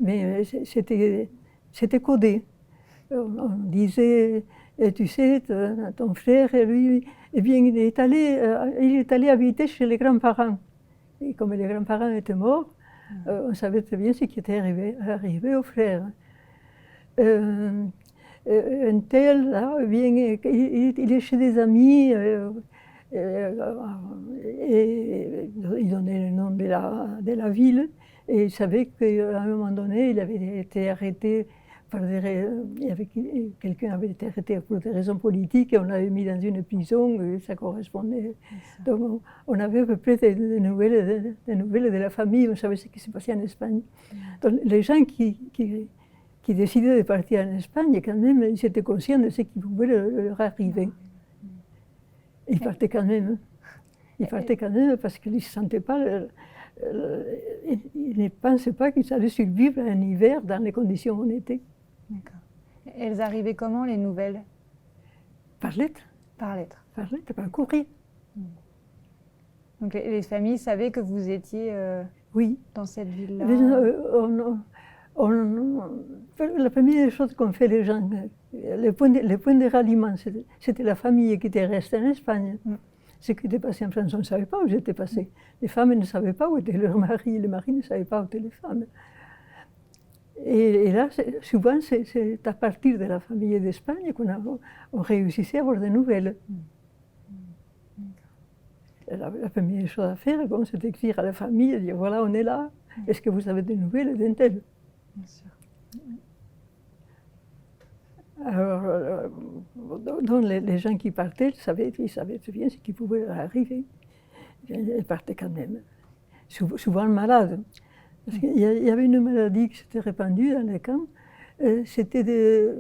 S2: mais c'était codé. On disait, tu sais, ton frère, lui, eh bien, il est allé habiter chez les grands-parents. Et comme les grands-parents étaient morts, on savait très bien ce qui était arrivé au frère. Un tel, là, eh bien, il est chez des amis, et il donnait le nom de la ville, et il savait qu'à un moment donné, il avait été arrêté quelqu'un avait été arrêté pour des raisons politiques et on l'avait mis dans une prison, et ça correspondait. Donc on avait à peu près des nouvelles de la famille, on savait ce qui se passait en Espagne. Donc les gens qui décidaient de partir en Espagne, quand même, ils étaient conscients de ce qui pouvait leur arriver. Ils partaient quand même. Ils partaient quand même parce qu'ils ne se sentaient pas. Ils ne pensaient pas qu'ils allaient survivre à un hiver dans les conditions où on était.
S1: D'accord. Elles arrivaient comment, les nouvelles?
S2: Par lettre.
S1: Par lettre.
S2: Par lettre, par courrier.
S1: Donc les familles savaient que vous étiez
S2: oui.
S1: Dans cette ville-là.
S2: La première chose qu'ont fait les gens, le point de ralliement, c'était la famille qui était restée en Espagne. Ce qui était passé en France, on ne savait pas où j'étais passé. Les femmes ne savaient pas où était leur mari, les maris ne savaient pas où étaient les femmes. Et là, souvent, c'est à partir de la famille d'Espagne qu'on réussissait à avoir des nouvelles. La première chose à faire, c'est d'écrire à la famille et dire voilà, on est là, est-ce que vous avez des nouvelles d'un tel?
S1: Bien sûr.
S2: Alors, donc les gens qui partaient, ils savaient très bien ce qui pouvait leur arriver. Ils partaient quand même, souvent malades. Parce qu'il y avait une maladie qui s'était répandue dans les camps, c'était des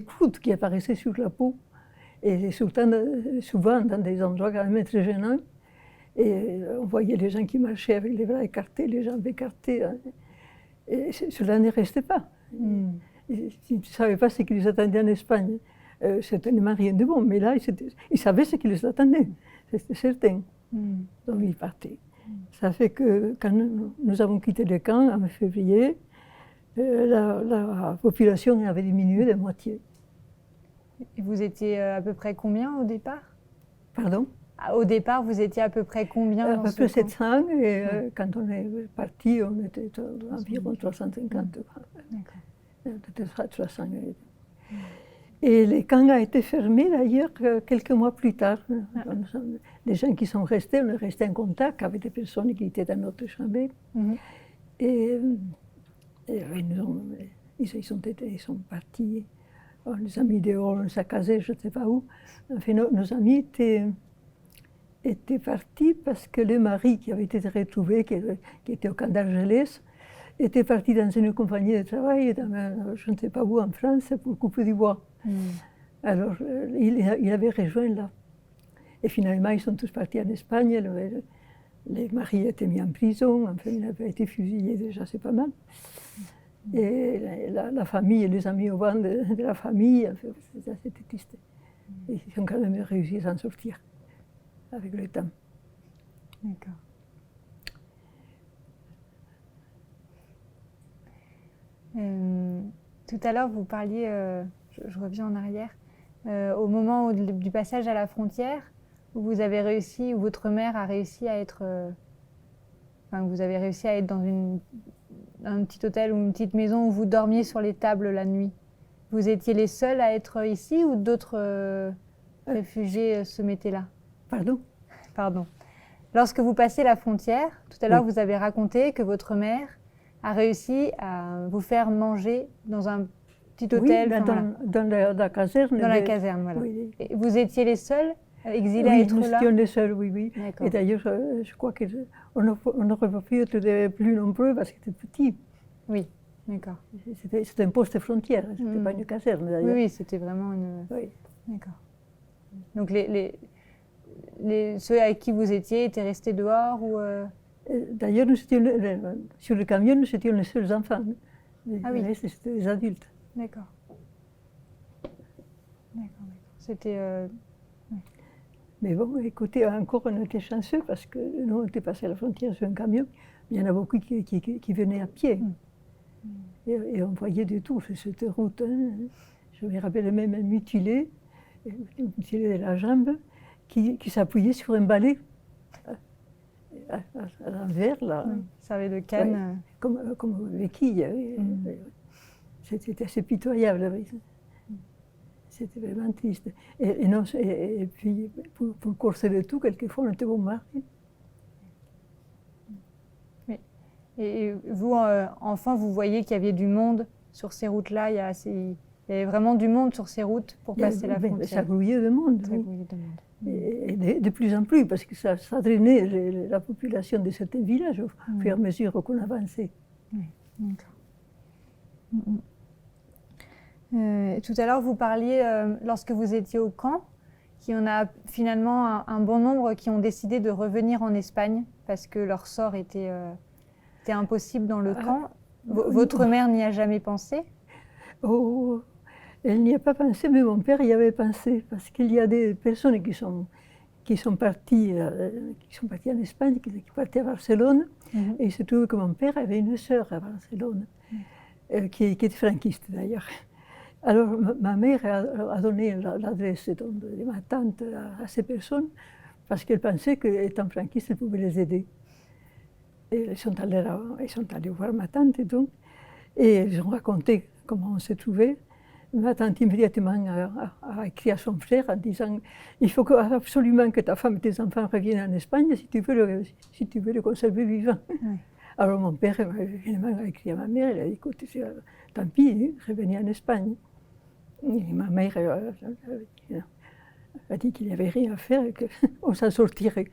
S2: croûtes qui apparaissaient sur la peau, et souvent dans des endroits quand même très gênants. Et on voyait les gens qui marchaient avec les bras écartés, les jambes écartées, et cela ne restait pas. S'ils ne savaient pas ce qui les attendait en Espagne, certainement rien de bon. Mais là, ils savaient ce qui les attendait, c'était certain. Donc ils partaient. Ça fait que quand nous avons quitté le camp en février, la population avait diminué de moitié.
S1: Et vous étiez à peu près combien au départ?
S2: Pardon?
S1: Au départ, vous étiez à peu près combien
S2: À
S1: dans
S2: peu
S1: ce
S2: près
S1: camp?
S2: 700, et quand on est parti, on était environ 350.
S1: D'accord.
S2: 300. Et le camp a été fermé d'ailleurs quelques mois plus tard. Les gens qui sont restés, on est resté en contact avec des personnes qui étaient dans notre chambre. Et ils sont partis. On les a mis dehors, on les a casés, je ne sais pas où. Enfin, nos amis étaient partis parce que le mari qui avait été retrouvé, qui était au camp d'Argelès, était parti dans une compagnie de travail, je ne sais pas où en France, pour couper du bois. Alors, il avait rejoint là. Et finalement, ils sont tous partis en Espagne. Les maris étaient mis en prison, enfin, il avait été fusillé déjà, c'est pas mal. Et la famille et les amis au banc de la famille, enfin, c'était triste. Et ils ont quand même réussi à s'en sortir avec le temps.
S1: D'accord. Tout à l'heure, vous parliez, je reviens en arrière, au moment du passage à la frontière, où vous avez réussi, où votre mère a réussi à être, enfin, vous avez réussi à être dans un petit hôtel ou une petite maison où vous dormiez sur les tables la nuit. Vous étiez les seuls à être ici ou d'autres réfugiés se mettaient là?
S2: Pardon?
S1: Pardon. Lorsque vous passez la frontière, tout à l'heure, vous avez raconté que votre mère a réussi à vous faire manger dans un petit hôtel.
S2: Oui, dans la caserne.
S1: Dans la caserne, voilà.
S2: Oui.
S1: Et vous étiez les seuls exilés à
S2: Oui,
S1: être
S2: nous
S1: là?
S2: étions les seuls, oui. Et d'ailleurs, je crois qu'on n'aurait pas pu être plus nombreux parce que c'était petit.
S1: Oui, d'accord.
S2: C'était un poste frontière, c'était pas une caserne d'ailleurs.
S1: Oui, c'était vraiment une...
S2: Oui.
S1: D'accord. Donc ceux avec qui vous étiez étaient restés dehors ou
S2: D'ailleurs, sur le camion, nous étions les seuls enfants.
S1: Ah oui.
S2: C'était des adultes.
S1: D'accord. C'était...
S2: Mais bon, écoutez, encore on était chanceux parce que nous, on était passé à la frontière sur un camion. Il y en a beaucoup qui venaient à pied. Et on voyait de tout sur cette route. Hein. Je me rappelle même un mutilé de la jambe, qui s'appuyait sur un balai à l'envers, là.
S1: Oui, ça avait de canne.
S2: Ouais, comme béquille. C'était assez pitoyable. Oui. C'était vraiment triste. Et puis, pour corser le tout, quelquefois, on était bombardés.
S1: Oui. Et vous, enfant, vous voyez qu'il y avait du monde sur ces routes-là. Il y avait vraiment du monde sur ces routes pour passer la frontière.
S2: Ça grouillait de monde.
S1: Ça grouillait de monde.
S2: Et de plus en plus, parce que ça drainait la population de certains villages au fur et à mesure qu'on avançait.
S1: Oui, d'accord. Tout à l'heure, vous parliez, lorsque vous étiez au camp, qu'il y en a finalement un bon nombre qui ont décidé de revenir en Espagne parce que leur sort était impossible dans le camp. Votre mère n'y a jamais pensé?
S2: Oh, elle n'y a pas pensé, mais mon père y avait pensé, parce qu'il y a des personnes qui sont parties en Espagne, qui partaient à Barcelone, et il se trouve que mon père avait une sœur à Barcelone, qui était franquiste d'ailleurs. Alors ma mère a donné l'adresse de ma tante à ces personnes, parce qu'elle pensait qu'étant franquiste, elle pouvait les aider. Et ils sont allés voir ma tante, donc, et ils ont raconté comment on se trouvait. Ma tante immédiatement a écrit à son frère en disant « Il faut absolument que ta femme et tes enfants reviennent en Espagne si tu veux le conserver vivant. Oui. » Alors mon père a écrit à ma mère, il a dit « Écoute, tant pis, revenez en Espagne. » Et ma mère a dit qu'il n'y avait rien à faire et qu'on s'en sortirait.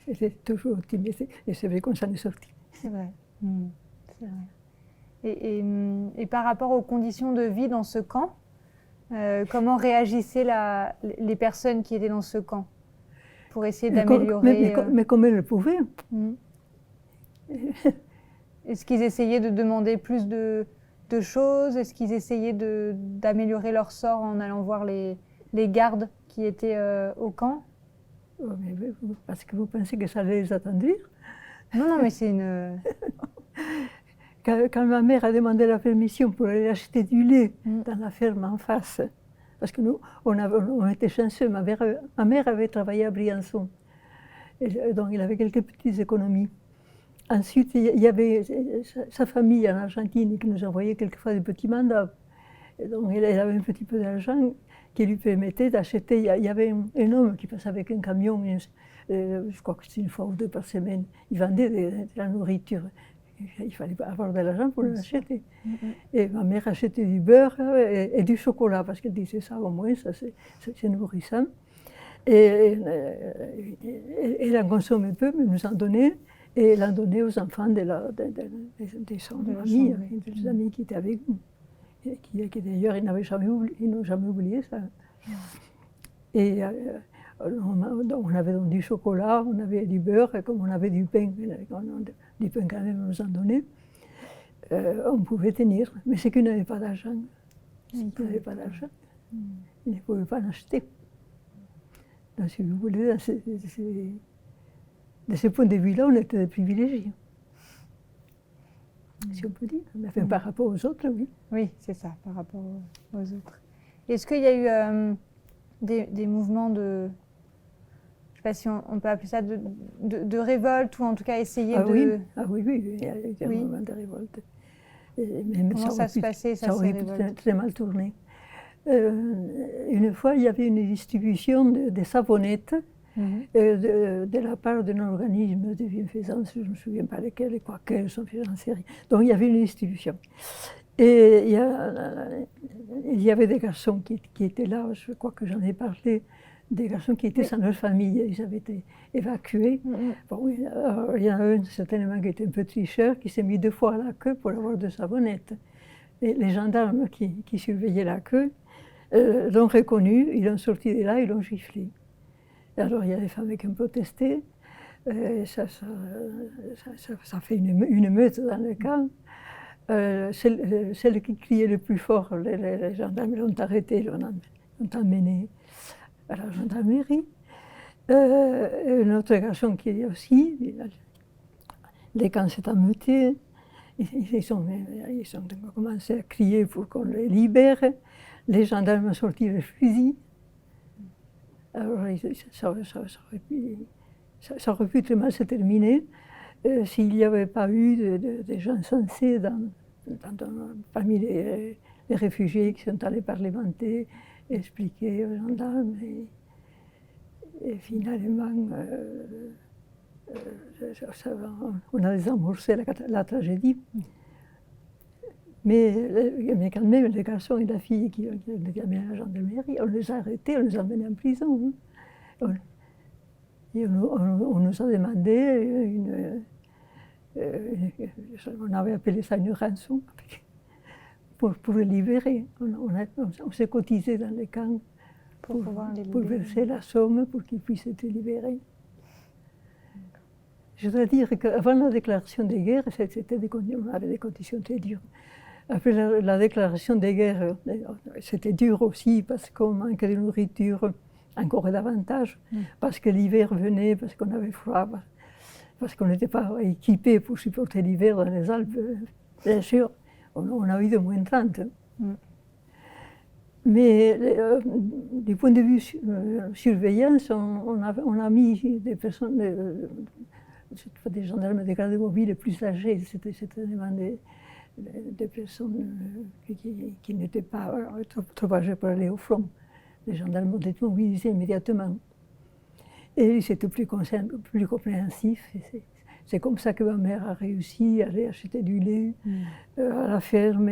S2: C'était toujours optimiste, et c'est vrai qu'on s'en est sorti.
S1: C'est vrai. C'est vrai. Et par rapport aux conditions de vie dans ce camp, comment réagissaient les personnes qui étaient dans ce camp pour essayer d'améliorer
S2: mais comme elles le pouvaient.
S1: Est-ce qu'ils essayaient de demander plus de choses? Est-ce qu'ils essayaient d'améliorer leur sort en allant voir les gardes qui étaient au camp?
S2: Oh, mais parce que vous pensez que ça allait les attendrir?
S1: Non, non, mais c'est une...
S2: Quand ma mère a demandé la permission pour aller acheter du lait dans la ferme en face, parce que nous, on était chanceux, ma mère avait travaillé à Briançon, et donc il avait quelques petites économies. Ensuite, il y avait sa famille en Argentine qui nous envoyait quelquefois des petits mandats. Et donc elle avait un petit peu d'argent qui lui permettait d'acheter. Il y avait un homme qui passait avec un camion, je crois que c'était une fois ou deux par semaine. Il vendait de la nourriture. Il fallait avoir de l'argent pour l'acheter. Et ma mère achetait du beurre et du chocolat, parce qu'elle disait ça, au moins, ça c'est nourrissant. Et elle en consommait peu, mais nous en donnait. Et elle en donnait aux enfants de son ami, des amis qui étaient avec nous. Et qui d'ailleurs, ils n'ont jamais oublié ça. Et on avait donc du chocolat, on avait du beurre, et comme on avait du pain quand même, on nous en donnait, on pouvait tenir. Mais c'est qu'ils n'avaient pas d'argent. Ils n'avaient pas d'argent. Ils ne pouvaient pas en acheter. Donc, si vous voulez, de ce point de vue-là, on était des privilégiés. Si on peut dire. Enfin, par rapport aux autres, oui.
S1: Oui, c'est ça, par rapport aux autres. Est-ce qu'il y a eu des mouvements de... Je ne sais pas si on peut appeler ça de révolte, ou en tout cas essayer de...
S2: Oui. Ah oui, il y a eu des moments de révolte.
S1: Comment ça se passait,
S2: ça aurait pu très mal tourner. Une fois, il y avait une distribution de savonnettes de la part d'un organisme de bienfaisance, je ne me souviens pas lequel, et quoi qu'elles sont faites en série. Donc il y avait une distribution. Et il y avait des garçons qui étaient là, je crois que j'en ai parlé, des garçons qui étaient sans leur famille, ils avaient été évacués. Bon, il y en a un certainement qui était un peu tricheur, qui s'est mis 2 fois à la queue pour avoir de savonnettes. Et les gendarmes qui surveillaient la queue l'ont reconnu, ils l'ont sorti de là, ils l'ont giflé. Alors il y a des femmes qui ont protesté, ça fait une meute dans le camp. Celle qui criait le plus fort, les gendarmes l'ont arrêtée, l'ont emmenée à la gendarmerie. Un autre garçon qui est aussi, les camps s'est ameutés, ils ont commencé à crier pour qu'on les libère. Les gendarmes ont sorti les fusils. Alors ça aurait pu très mal se terminer s'il n'y avait pas eu des gens sensés parmi les réfugiés qui sont allés parlementer, expliquer aux gendarmes. Et finalement, on a désamorcé la tragédie. Mais quand même, les garçons et la fille qui étaient amenés à la gendarmerie, on les a arrêtés, on les a emmenés en prison. Et on nous a demandé on avait appelé ça une rançon, pour les libérer. On s'est cotisé dans les camps pour verser la somme pour qu'ils puissent être libérés. Je dois dire qu'avant la déclaration de guerre, on avait des conditions très dures. Après la déclaration de guerre, c'était dur aussi parce qu'on manquait de nourriture encore davantage, parce que l'hiver venait, parce qu'on avait froid, parce qu'on n'était pas équipés pour supporter l'hiver dans les Alpes. Bien sûr, on a eu de moins 30. Mais du point de vue surveillance, on a mis des personnes, des gendarmes de garde mobile plus âgés, c'était certainement des personnes qui n'étaient pas trop âgées pour aller au front. Les gendarmes ont été mobilisés immédiatement. Et ils étaient plus compréhensifs. C'est comme ça que ma mère a réussi à aller acheter du lait à la ferme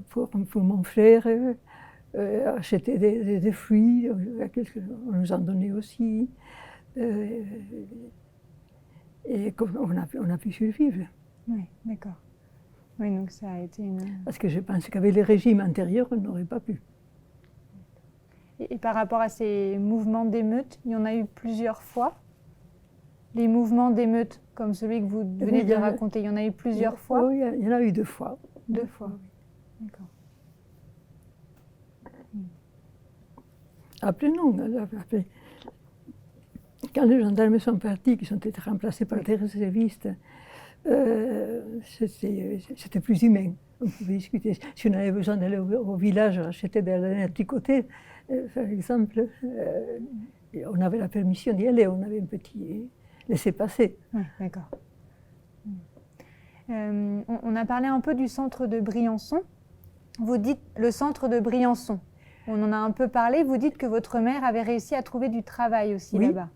S2: pour mon frère, acheter des fruits, on nous en donnait aussi. Et on a pu survivre.
S1: Oui, d'accord. Oui, donc ça a été une...
S2: Parce que je pense qu'avec les régimes antérieurs, on n'aurait pas pu.
S1: Et par rapport à ces mouvements d'émeute, il y en a eu plusieurs fois. Les mouvements d'émeute, comme celui que vous venez de raconter, il y en a eu plusieurs fois.
S2: Oui, il y en a eu 2 fois.
S1: 2 fois. D'accord.
S2: Après, non. Après, quand les gendarmes sont partis, qui ont été remplacés par des réservistes, c'était plus humain. On pouvait discuter. Si on avait besoin d'aller au village acheter des laine tricotées, par exemple, on avait la permission d'y aller, on avait un petit laissez-passer.
S1: Oui, d'accord. On a parlé un peu du centre de Briançon. Vous dites le centre de Briançon. On en a un peu parlé. Vous dites que votre mère avait réussi à trouver du travail aussi là-bas.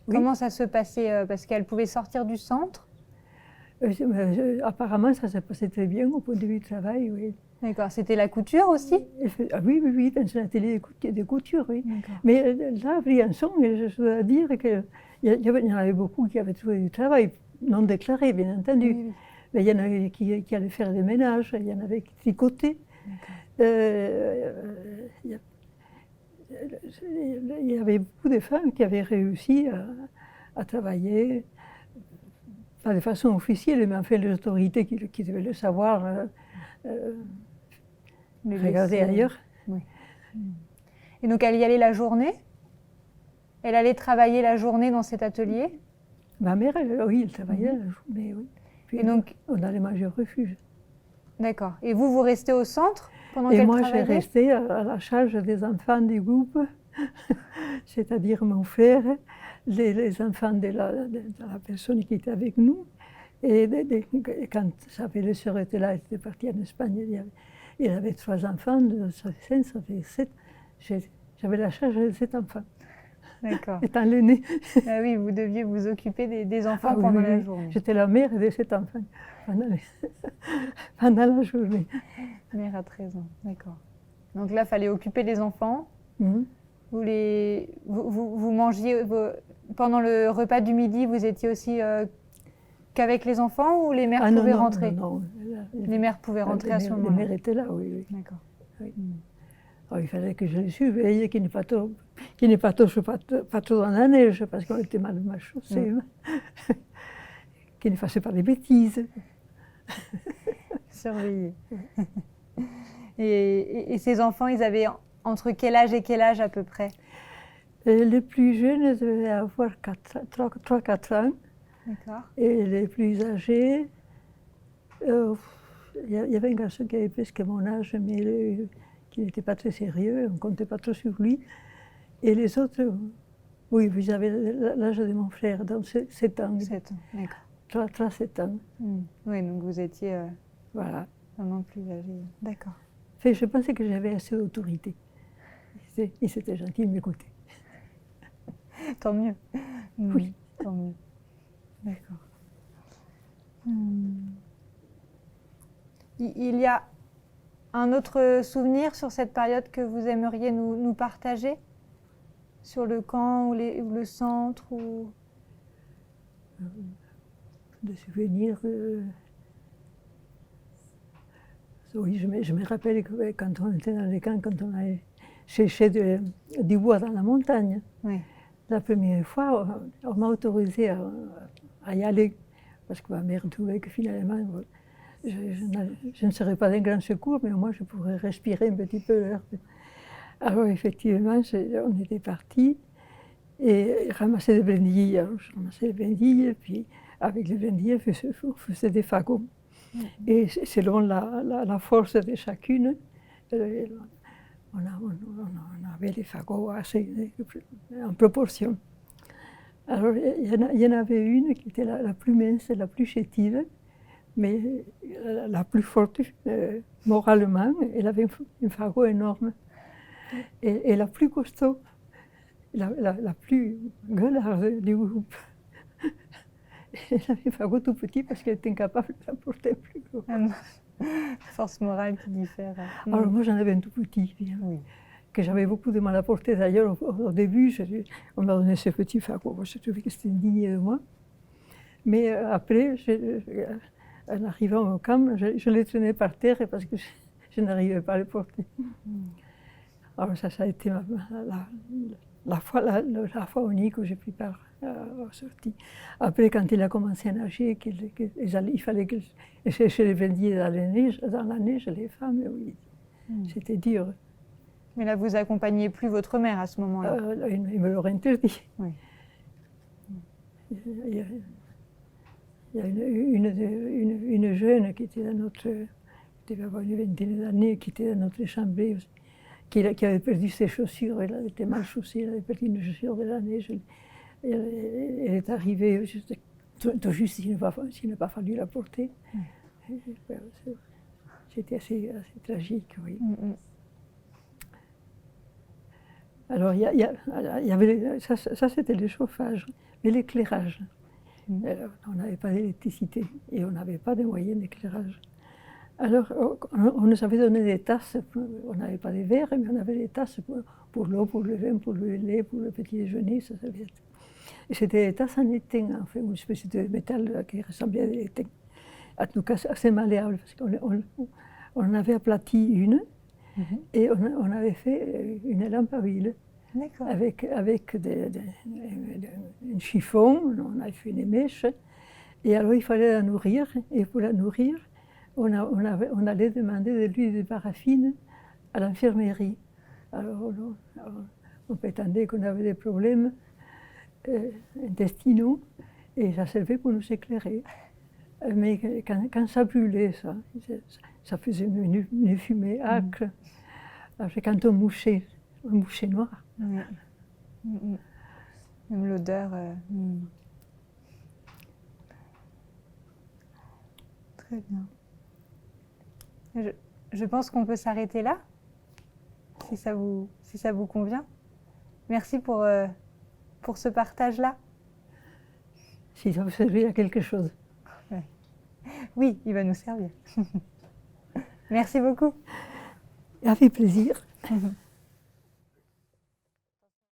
S2: Oui.
S1: Comment ça se passait? Parce qu'elle pouvait sortir du centre?
S2: Apparemment, ça se passait très bien au point de vue du travail, oui.
S1: D'accord. C'était la couture aussi?
S2: Oui, dans un atelier de couture, oui.
S1: D'accord.
S2: Mais là, à Briançon, je dois dire qu'il y en avait beaucoup qui avaient trouvé du travail, non déclaré, bien entendu.
S1: Oui, oui.
S2: Mais il y en avait qui allaient faire des ménages, il y en avait qui tricotaient. Il y avait beaucoup de femmes qui avaient réussi à travailler, pas de façon officielle, mais enfin les autorités qui devaient le savoir, regarder ailleurs.
S1: Oui. Et donc elle y allait la journée? Elle allait travailler la journée dans cet atelier?
S2: Ma mère, oui, elle travaillait la journée, oui. Puis
S1: Et donc,
S2: on allait manger au refuge.
S1: d'accord. Et vous restez au centre pendant
S2: Et
S1: qu'elle
S2: moi,
S1: travaillait?
S2: j'ai resté à la charge des enfants du groupe, c'est-à-dire mon frère, les enfants de la personne qui était avec nous. Et quand sa belle-sœur était là, elle était partie en Espagne, il avait 3 enfants, ça fait 7. J'avais la charge de 7 enfants.
S1: D'accord.
S2: Étant l'aîné.
S1: Ah oui, vous deviez vous occuper des enfants pendant la journée.
S2: J'étais la mère de 7 enfants pendant la journée.
S1: Mère à 13 ans, d'accord. Donc là, il fallait occuper les enfants.
S2: Mhm.
S1: Vous mangiez, pendant le repas du midi, vous étiez aussi qu'avec les enfants ou les mères pouvaient rentrer?
S2: Non.
S1: Les mères pouvaient rentrer à ce moment-là?
S2: Les mères étaient là, oui.
S1: D'accord.
S2: Oui. Alors, il fallait que je les surveille, qu'ils ne touchent pas trop dans la neige, parce qu'on était mal chaussés, qu'ils ne fassent pas des bêtises.
S1: Surveiller. Et ces enfants, ils avaient entre quel âge et quel âge à peu près?
S2: Les plus jeunes devaient avoir 3-4 ans.
S1: D'accord.
S2: Et les plus âgés, il y avait un garçon qui avait presque mon âge, mais qui n'était pas très sérieux, on ne comptait pas trop sur lui. Et les autres, oui, vous avez l'âge de mon frère, donc 7 ans.
S1: 7 ans, d'accord.
S2: 3-7 ans.
S1: Oui, donc vous étiez
S2: Voilà.
S1: vraiment plus âgé. D'accord.
S2: Enfin, je pensais que j'avais assez d'autorité. Ils étaient gentils de m'écouter.
S1: Tant mieux.
S2: Oui.
S1: Tant mieux. D'accord. Il y a un autre souvenir sur cette période que vous aimeriez nous partager? Sur le camp ou le centre ou...
S2: De souvenirs. Oui, je me rappelle que quand on était dans les camps, quand on allait chercher du bois dans la montagne,
S1: oui.
S2: La première fois, on m'a autorisé à y aller, parce que ma mère trouvait que finalement, je ne serais pas d'un grand secours, mais au moins je pourrais respirer un petit peu l'air. Alors effectivement, on était partis et ramasser des brindilles. Alors, je ramassais les brindilles, puis avec les brindilles, on faisait des fagots. Et selon la force de chacune, on avait les fagots assez en proportion. Alors, il y en avait une qui était la plus mince, la plus chétive, mais la plus forte moralement. Elle avait un fagot énorme. Et la plus costaud, la plus gueularde du groupe, elle avait un fagot tout petit parce qu'elle était incapable de la porter plus gros.
S1: Force morale qui diffère.
S2: Alors moi j'en avais un tout petit,
S1: oui.
S2: Que j'avais beaucoup de mal à porter. D'ailleurs au début, on m'a donné ce petit fagot, je trouvais que c'était digne de moi. Mais après, en arrivant au camp, je les traînais par terre parce que je n'arrivais pas à les porter. Alors ça a été la fois unique où j'ai pris part sorti. Après, quand il a commencé à nager, il fallait qu'il cherche les baigner dans la neige, les femmes, oui, c'était dur.
S1: Mais là, vous accompagnez plus votre mère à ce moment-là.
S2: Il me l'aurait interdit.
S1: Oui.
S2: Il y a une jeune qui était dans notre, qui devait avoir une vingtaine d'années, qui était dans notre chambre, qui avait perdu ses chaussures, elle était mal chaussée, elle avait perdu une chaussure de la neige. Elle est arrivée tout juste, il n'a pas fallu la porter. C'était assez tragique, oui. Alors, il y avait, ça c'était le chauffage, mais l'éclairage. On n'avait pas d'électricité et on n'avait pas de moyens d'éclairage. Alors, on nous avait donné des tasses, on n'avait pas des verres, mais on avait des tasses pour l'eau, pour le vin, pour le lait, pour le petit déjeuner, ça servait. Et c'était des tasses en étain, en fait, une espèce de métal qui ressemblait à de l'étain. En tout cas, assez malléable, parce qu'on en avait aplati une, et on avait fait une lampe à huile. Avec un chiffon, on avait fait une mèche, et alors il fallait la nourrir, et pour la nourrir, on allait demander de l'huile de paraffine à l'infirmerie. Alors on prétendait qu'on avait des problèmes intestinaux, et ça servait pour nous éclairer. Mais quand ça brûlait, ça faisait une fumée âcre. Alors, quand on mouchait noir.
S1: Même l'odeur. Très bien. Je pense qu'on peut s'arrêter là, si ça vous convient. Merci pour ce partage-là.
S2: Si ça vous servir à quelque chose.
S1: Oui, il va nous servir. Merci beaucoup.
S2: Avec plaisir.